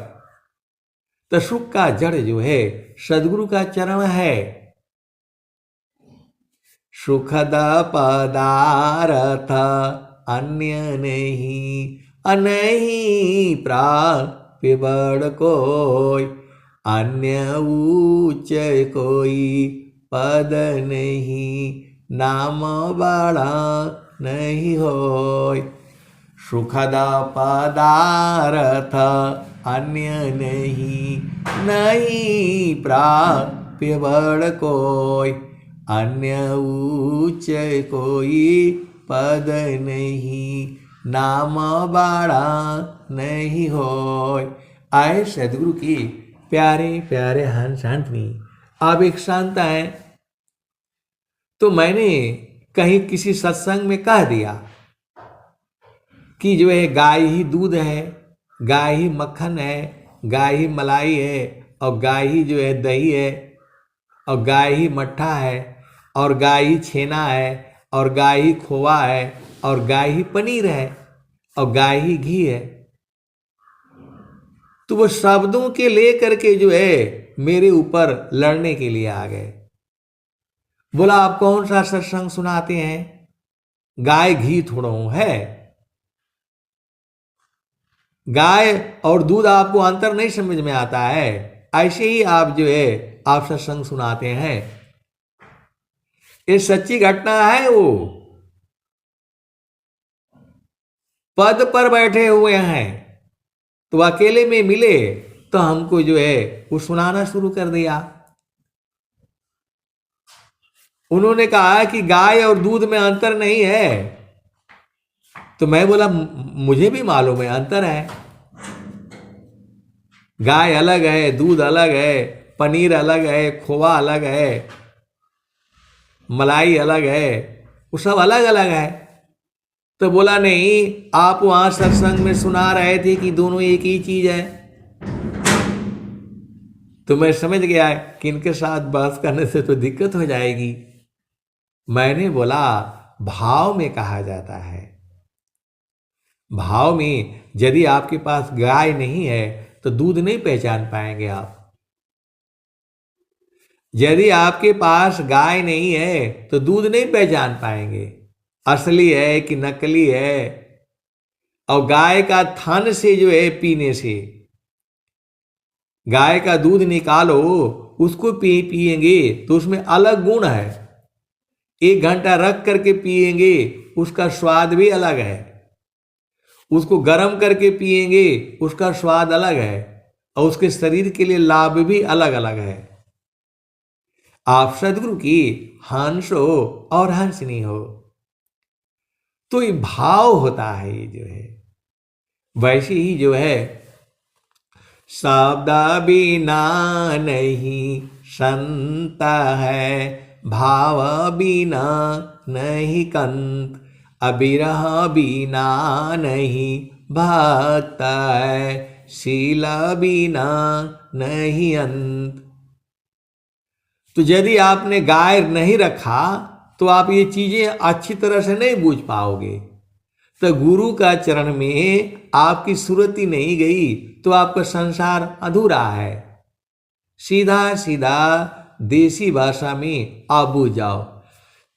तो सुख का जड़ जो है सदगुरु का चरण है। सुखद पदार्थ अन्य नहीं, अनहीं प्राप्य बड़ कोई। अन्य ऊंच कोई पद नहीं, नाम बड़ा नहीं होय। सुखद पदार्थ अन्य नहीं, नहीं प्राप्य बड़ कोई। अन्य ऊंच कोई पद नहीं, नाम बड़ा नहीं होय। आए सदगुरु की प्यारे प्यारे हंस हंसनी, आप एक संत हैं, तो मैंने कहीं किसी सत्संग में कह दिया कि जो है गाय ही दूध है, गाय ही मक्खन है, गाय ही मलाई है, और गाय ही जो है दही है, और गाय ही मट्ठा है, और गाय ही छेना है, और गाय ही खोआ है, और गाय ही पनीर है, और गाय ही घी है। तो वो शब्दों के लेकर के जो है मेरे ऊपर लड़ने के लिए आ गए। बोला आप कौन सा सत्संग सुनाते हैं, गाय घी थोड़ा है, गाय और दूध आपको अंतर नहीं समझ में आता है, ऐसे ही आप जो है आप सत्संग सुनाते हैं। ये सच्ची घटना है। वो पद पर बैठे हुए हैं, तो अकेले में मिले तो हमको जो है वो सुनाना शुरू कर दिया। उन्होंने कहा कि गाय और दूध में अंतर नहीं है, तो मैं बोला मुझे भी मालूम है अंतर है, गाय अलग है, दूध अलग है, पनीर अलग है, खोआ अलग है, मलाई अलग है, वो सब अलग अलग है। तो बोला नहीं, आप वहां सत्संग में सुना रहे थे कि दोनों एक ही चीज है। तो मैं समझ गया कि इनके साथ बहस करने से तो दिक्कत हो जाएगी। मैंने बोला भाव में कहा जाता है, भाव में यदि आपके पास गाय नहीं है तो दूध नहीं पहचान पाएंगे आप। यदि आपके पास गाय नहीं है तो दूध नहीं पहचान पाएंगे, असली है कि नकली है। और गाय का थन से जो है पीने से, गाय का दूध निकालो उसको पिएंगे तो उसमें अलग गुण है। 1 घंटा रख करके पिएंगे उसका स्वाद भी अलग है, उसको गर्म करके पिएंगे उसका स्वाद अलग है, और उसके शरीर के लिए लाभ भी अलग अलग है। आप सदगुरु की हंस हो और हंसनी हो, तो ये भाव होता है। ये जो है वैसे ही जो है शब्द बिना नहीं संता है, भाव बिना नहीं कंत, अबिरह बिना नहीं भक्त है, शील बिना नहीं अंत। तो यदि आपने गाय नहीं रखा तो आप ये चीजें अच्छी तरह से नहीं बूझ पाओगे। तो गुरु का चरण में आपकी सुरती नहीं गई तो आपका संसार अधूरा है। सीधा सीधा देसी भाषा में आप बूझ जाओ,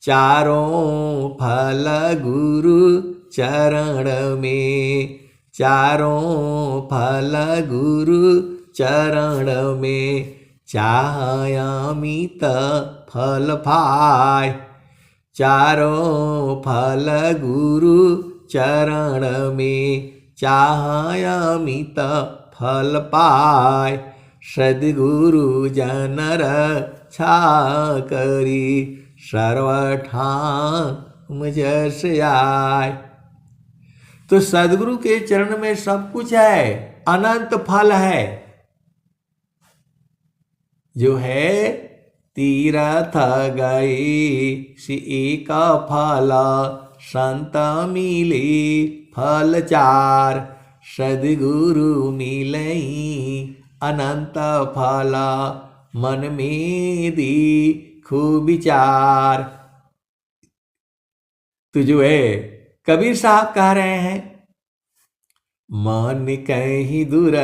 चारों फल गुरु चरण में, चारों फल गुरु चरण में, चाहयामित फल पाय, चारों फल गुरु चरण में, चाहयामित फल पाय, सद्गुरु जन रक्षा करी, सर्वठाम जस आय। तो सद्गुरु के चरण में सब कुछ है, अनंत फल है। जो है तीरथ गई सी का फला, संत मिली फल चार, सद्गुरु मिलई अनंत फला, मन में दीखु विचार। तो जो है कबीर साहब कह रहे हैं, मन कहीं दूर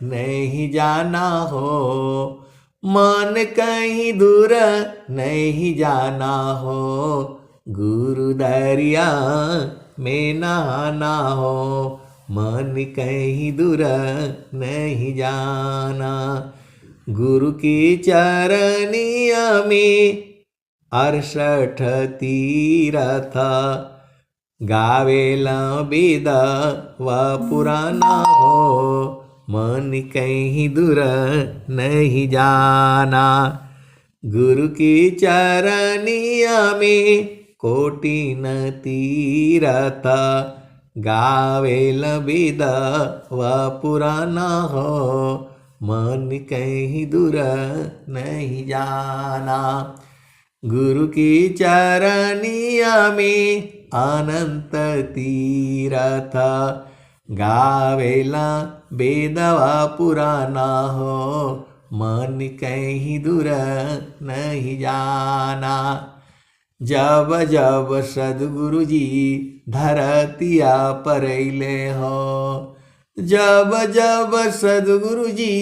नहीं जाना हो, मन कहीं दूर नहीं जाना हो, गुरु दरिया में नहाना हो, मन कहीं दूर नहीं जाना, गुरु की चरनिया में 68 तीरथ, गावेला वेद व पुराना हो, मन कहीं दूर नहीं जाना, गुरु की चरनिया में कोटिन तीरथ, गावेला वेद व पुराना हो, मन कहीं दूर नहीं जाना। गुरु की चरनिया में अनंत तीरथ, गावेला बेदवा पुराना हो, मन कहीं दूर नहीं जाना। जब जब सद्गुरु जी धरतिया परैले हो, जब जब सद्गुरु जी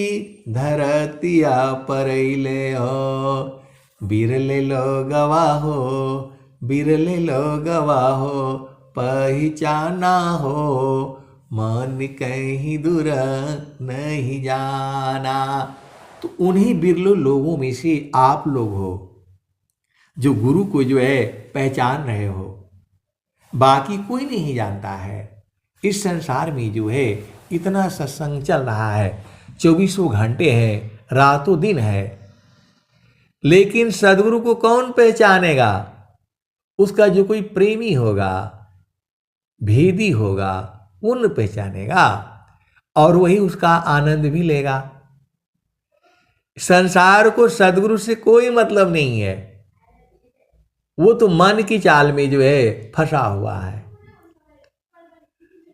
धरतिया परैले हो, बिरले लोगवा हो, बिरले लोगवा हो, पहचाना हो, मन कहीं दूर नहीं जाना। तो उन्हीं बिरले लोगों में से आप लोग हो जो गुरु को जो है पहचान रहे हो, बाकी कोई नहीं जानता है। इस संसार में जो है इतना सत्संग चल रहा है, 24 घंटे है, रातों दिन है, लेकिन सदगुरु को कौन पहचानेगा? उसका जो कोई प्रेमी होगा, भेदी होगा, उन पहचानेगा और वही उसका आनंद भी लेगा। संसार को सदगुरु से कोई मतलब नहीं है, वो तो मन की चाल में जो है फंसा हुआ है।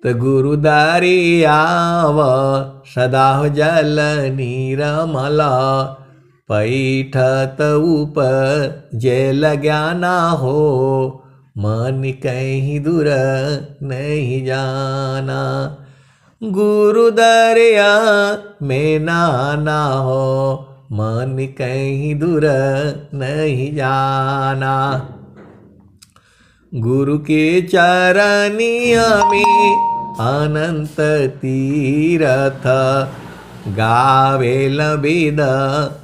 तो गुरु दरियाव सदा जल नीरमला, पैठत ऊपर जेल ज्ञाना हो, मन कहीं दूर नहीं जाना। गुरु दरिया में नाना हो, मन कहीं दूर नहीं जाना। गुरु के चरनिया में अनंत तीरथ, गावेल वेद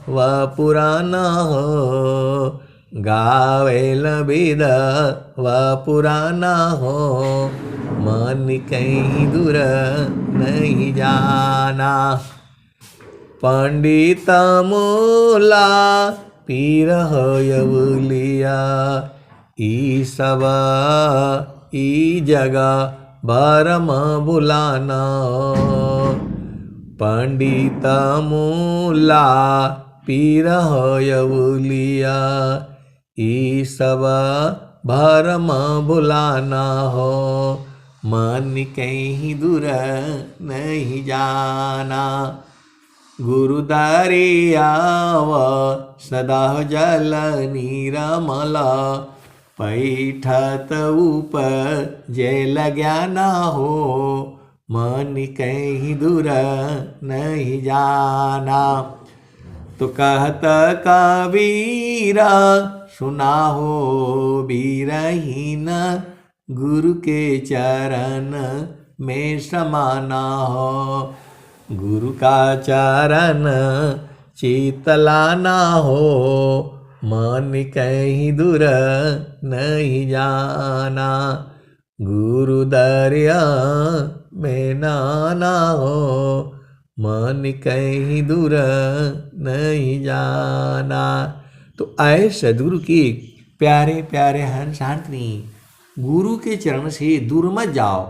व पुराण हो, गावेल वेद व पुराण हो, मन कहीं दूर नहीं जाना। पंडित मूला पीर होयवलिया, ई सब ई जगह भरम बुलाना। पंडित मूला पीर होयवलिया, ई सब भरम बुलाना हो, मन कहीं दूर नहीं जाना। गुरु दरियाव सदा जल नीरमला, पैठत ऊपर जेल ज्ञाना हो, मन कहीं दूर नहीं जाना। तो कहत कबीरा सुना हो बीरहीन, गुरु के चरण में समाना हो, गुरु का चरण चितलाना हो, मन कहीं दूर नहीं जाना। गुरु दरिया में नाना हो, मन कहीं दूर नहीं जाना। तो आए सदगुरु की प्यारे प्यारे हंसांतनी, गुरु के चरण से दूर मत जाओ।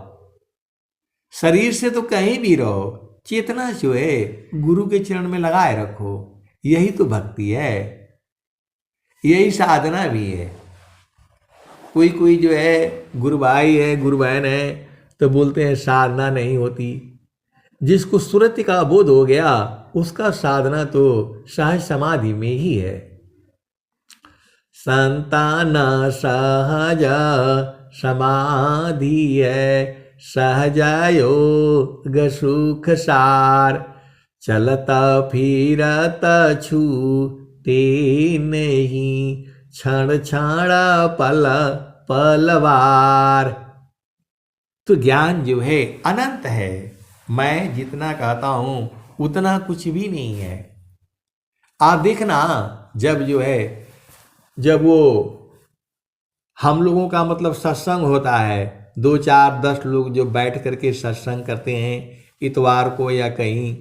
शरीर से तो कहीं भी रहो, चेतना जो है गुरु के चरण में लगाए रखो। यही तो भक्ति है, यही साधना भी है। कोई कोई जो है गुरु भाई है, गुरु बहन है, तो बोलते हैं साधना नहीं होती। जिसको सुरति का बोध हो गया, उसका साधना तो सहज समाधि में ही है। संतान सहज समाधि है, सहज योग सुख सार, चलता फिरत छूटे नहीं, क्षण क्षण पल पलवार। तो ज्ञान जो है अनंत है, मैं जितना कहता हूं उतना कुछ भी नहीं है। आप देखना, जब जो है जब वो हम लोगों का मतलब सत्संग होता है, 2 4 10 लोग जो बैठ करके सत्संग करते हैं इतवार को या कहीं,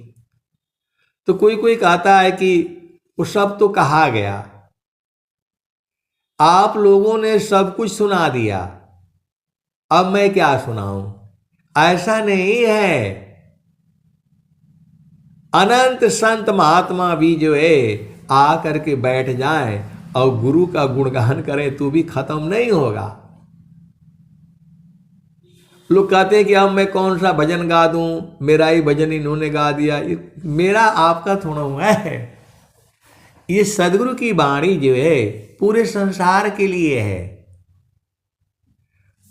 तो कोई कोई कहता है कि वो सब तो कहा गया, आप लोगों ने सब कुछ सुना दिया, अब मैं क्या सुनाऊं। ऐसा नहीं है। अनंत संत महात्मा भी जो है आ करके बैठ जाए और गुरु का गुणगान करें तो भी खत्म नहीं होगा। लोग कहते हैं कि अब मैं कौन सा भजन गा दूं, मेरा ही भजन इन्होंने गा दिया। मेरा आपका थोड़ा हुआ है। ये सदगुरु की वाणी जो है पूरे संसार के लिए है।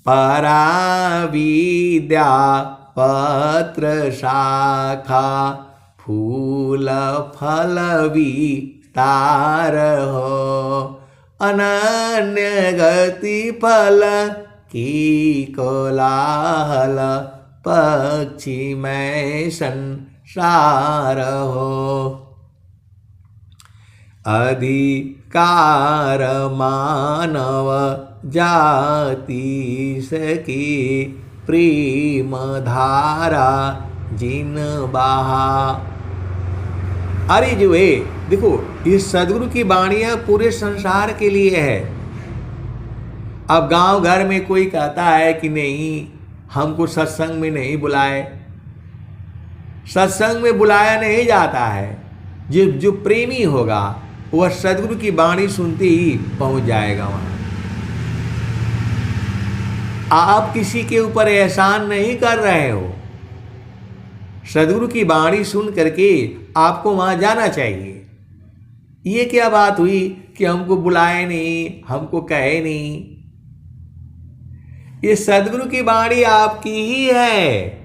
परा विद्या पत्र शाखा फूल फल विस्तार हो, अनन्य गति फल की कोलाहल पक्षी में संसार हो। अधिकार मानव जाति सकी प्रेम धारा जिन बहा। अरे जो है देखो, इस सदगुरु की वाणियां पूरे संसार के लिए है। अब गांव घर में कोई कहता है कि नहीं हमको सत्संग में नहीं बुलाए, सत्संग में बुलाया नहीं जाता है। जो प्रेमी होगा वह सदगुरु की वाणी सुनते ही पहुंच जाएगा वहां। आप किसी के ऊपर एहसान नहीं कर रहे हो, सदगुरु की वाणी सुन करके आपको वहां जाना चाहिए। ये क्या बात हुई कि हमको बुलाए नहीं, हमको कहे नहीं। ये सदगुरु की वाणी आपकी ही है।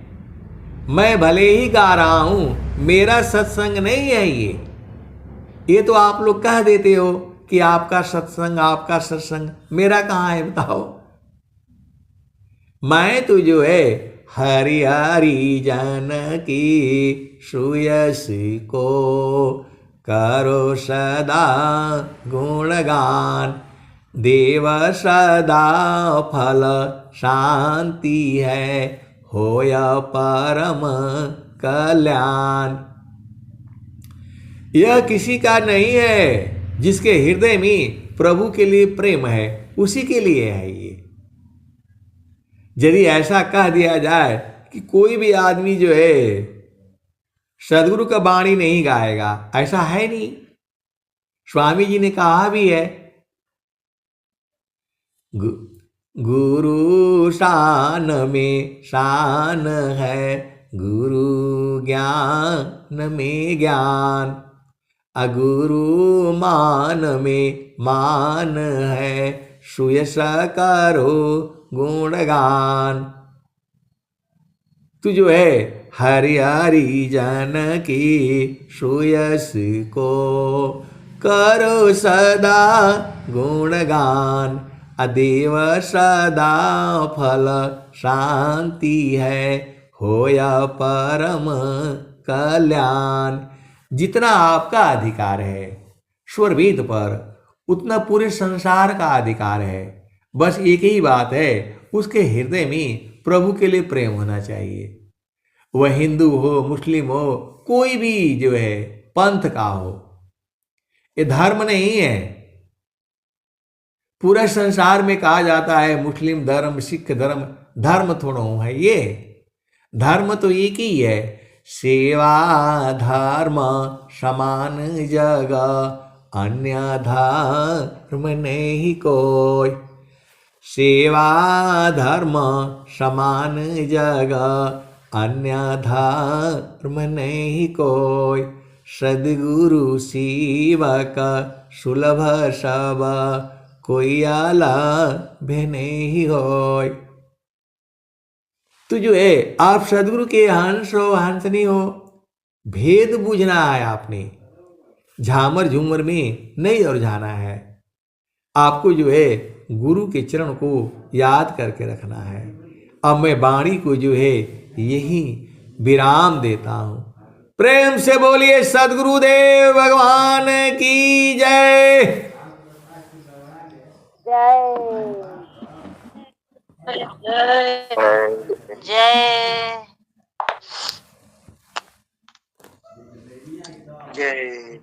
मैं भले ही गा रहा हूं, मेरा सत्संग नहीं है ये तो आप लोग कह देते हो कि आपका सत्संग, आपका सत्संग। मेरा कहाँ है बताओ। मैं तो जो है हरि हरि जन की सुयस को करो सदा गुणगान, देव सदा फल शांति है होय परम कल्याण। यह किसी का नहीं है, जिसके हृदय में प्रभु के लिए प्रेम है उसी के लिए है ये। यदि ऐसा कह दिया जाए कि कोई भी आदमी जो है सदगुरु का वाणी नहीं गाएगा, ऐसा है नहीं। स्वामी जी ने कहा भी है, गुरु शान में शान है, गुरु ज्ञान में ज्ञान, अगुरु मान में मान है, सुयस करो गुणगान। तू जो है हरि हरि जन की सुयस को करो सदा गुणगान, अदेव सदा फल शांति है होया परम कल्याण। जितना आपका अधिकार है स्वरवेद पर, उतना पूरे संसार का अधिकार है। बस एक ही बात है, उसके हृदय में प्रभु के लिए प्रेम होना चाहिए। वह हिंदू हो, मुस्लिम हो, कोई भी जो है पंथ का हो, ये धर्म नहीं है। पूरा संसार में कहा जाता है मुस्लिम धर्म, सिख धर्म, धर्म थोड़ा है ये। धर्म तो एक ही है, सेवा धर्म समान जगह अन्य धर्म नहीं कोई। सेवा धर्म समान जगह अन्य धर्म नहीं कोई। सद्गुरु सेवक सुलभ सब कोई अलग नहीं होय। तो जो है आप सदगुरु के हंस हो हंसनी हो, भेद बुझना है आपने। झामर झूमर में नहीं और जाना है। आपको जो है गुरु के चरण को याद करके रखना है। अब मैं वाणी को जो है यही विराम देता हूं। प्रेम से बोलिए सदगुरुदेव भगवान की जय। जय जय जय।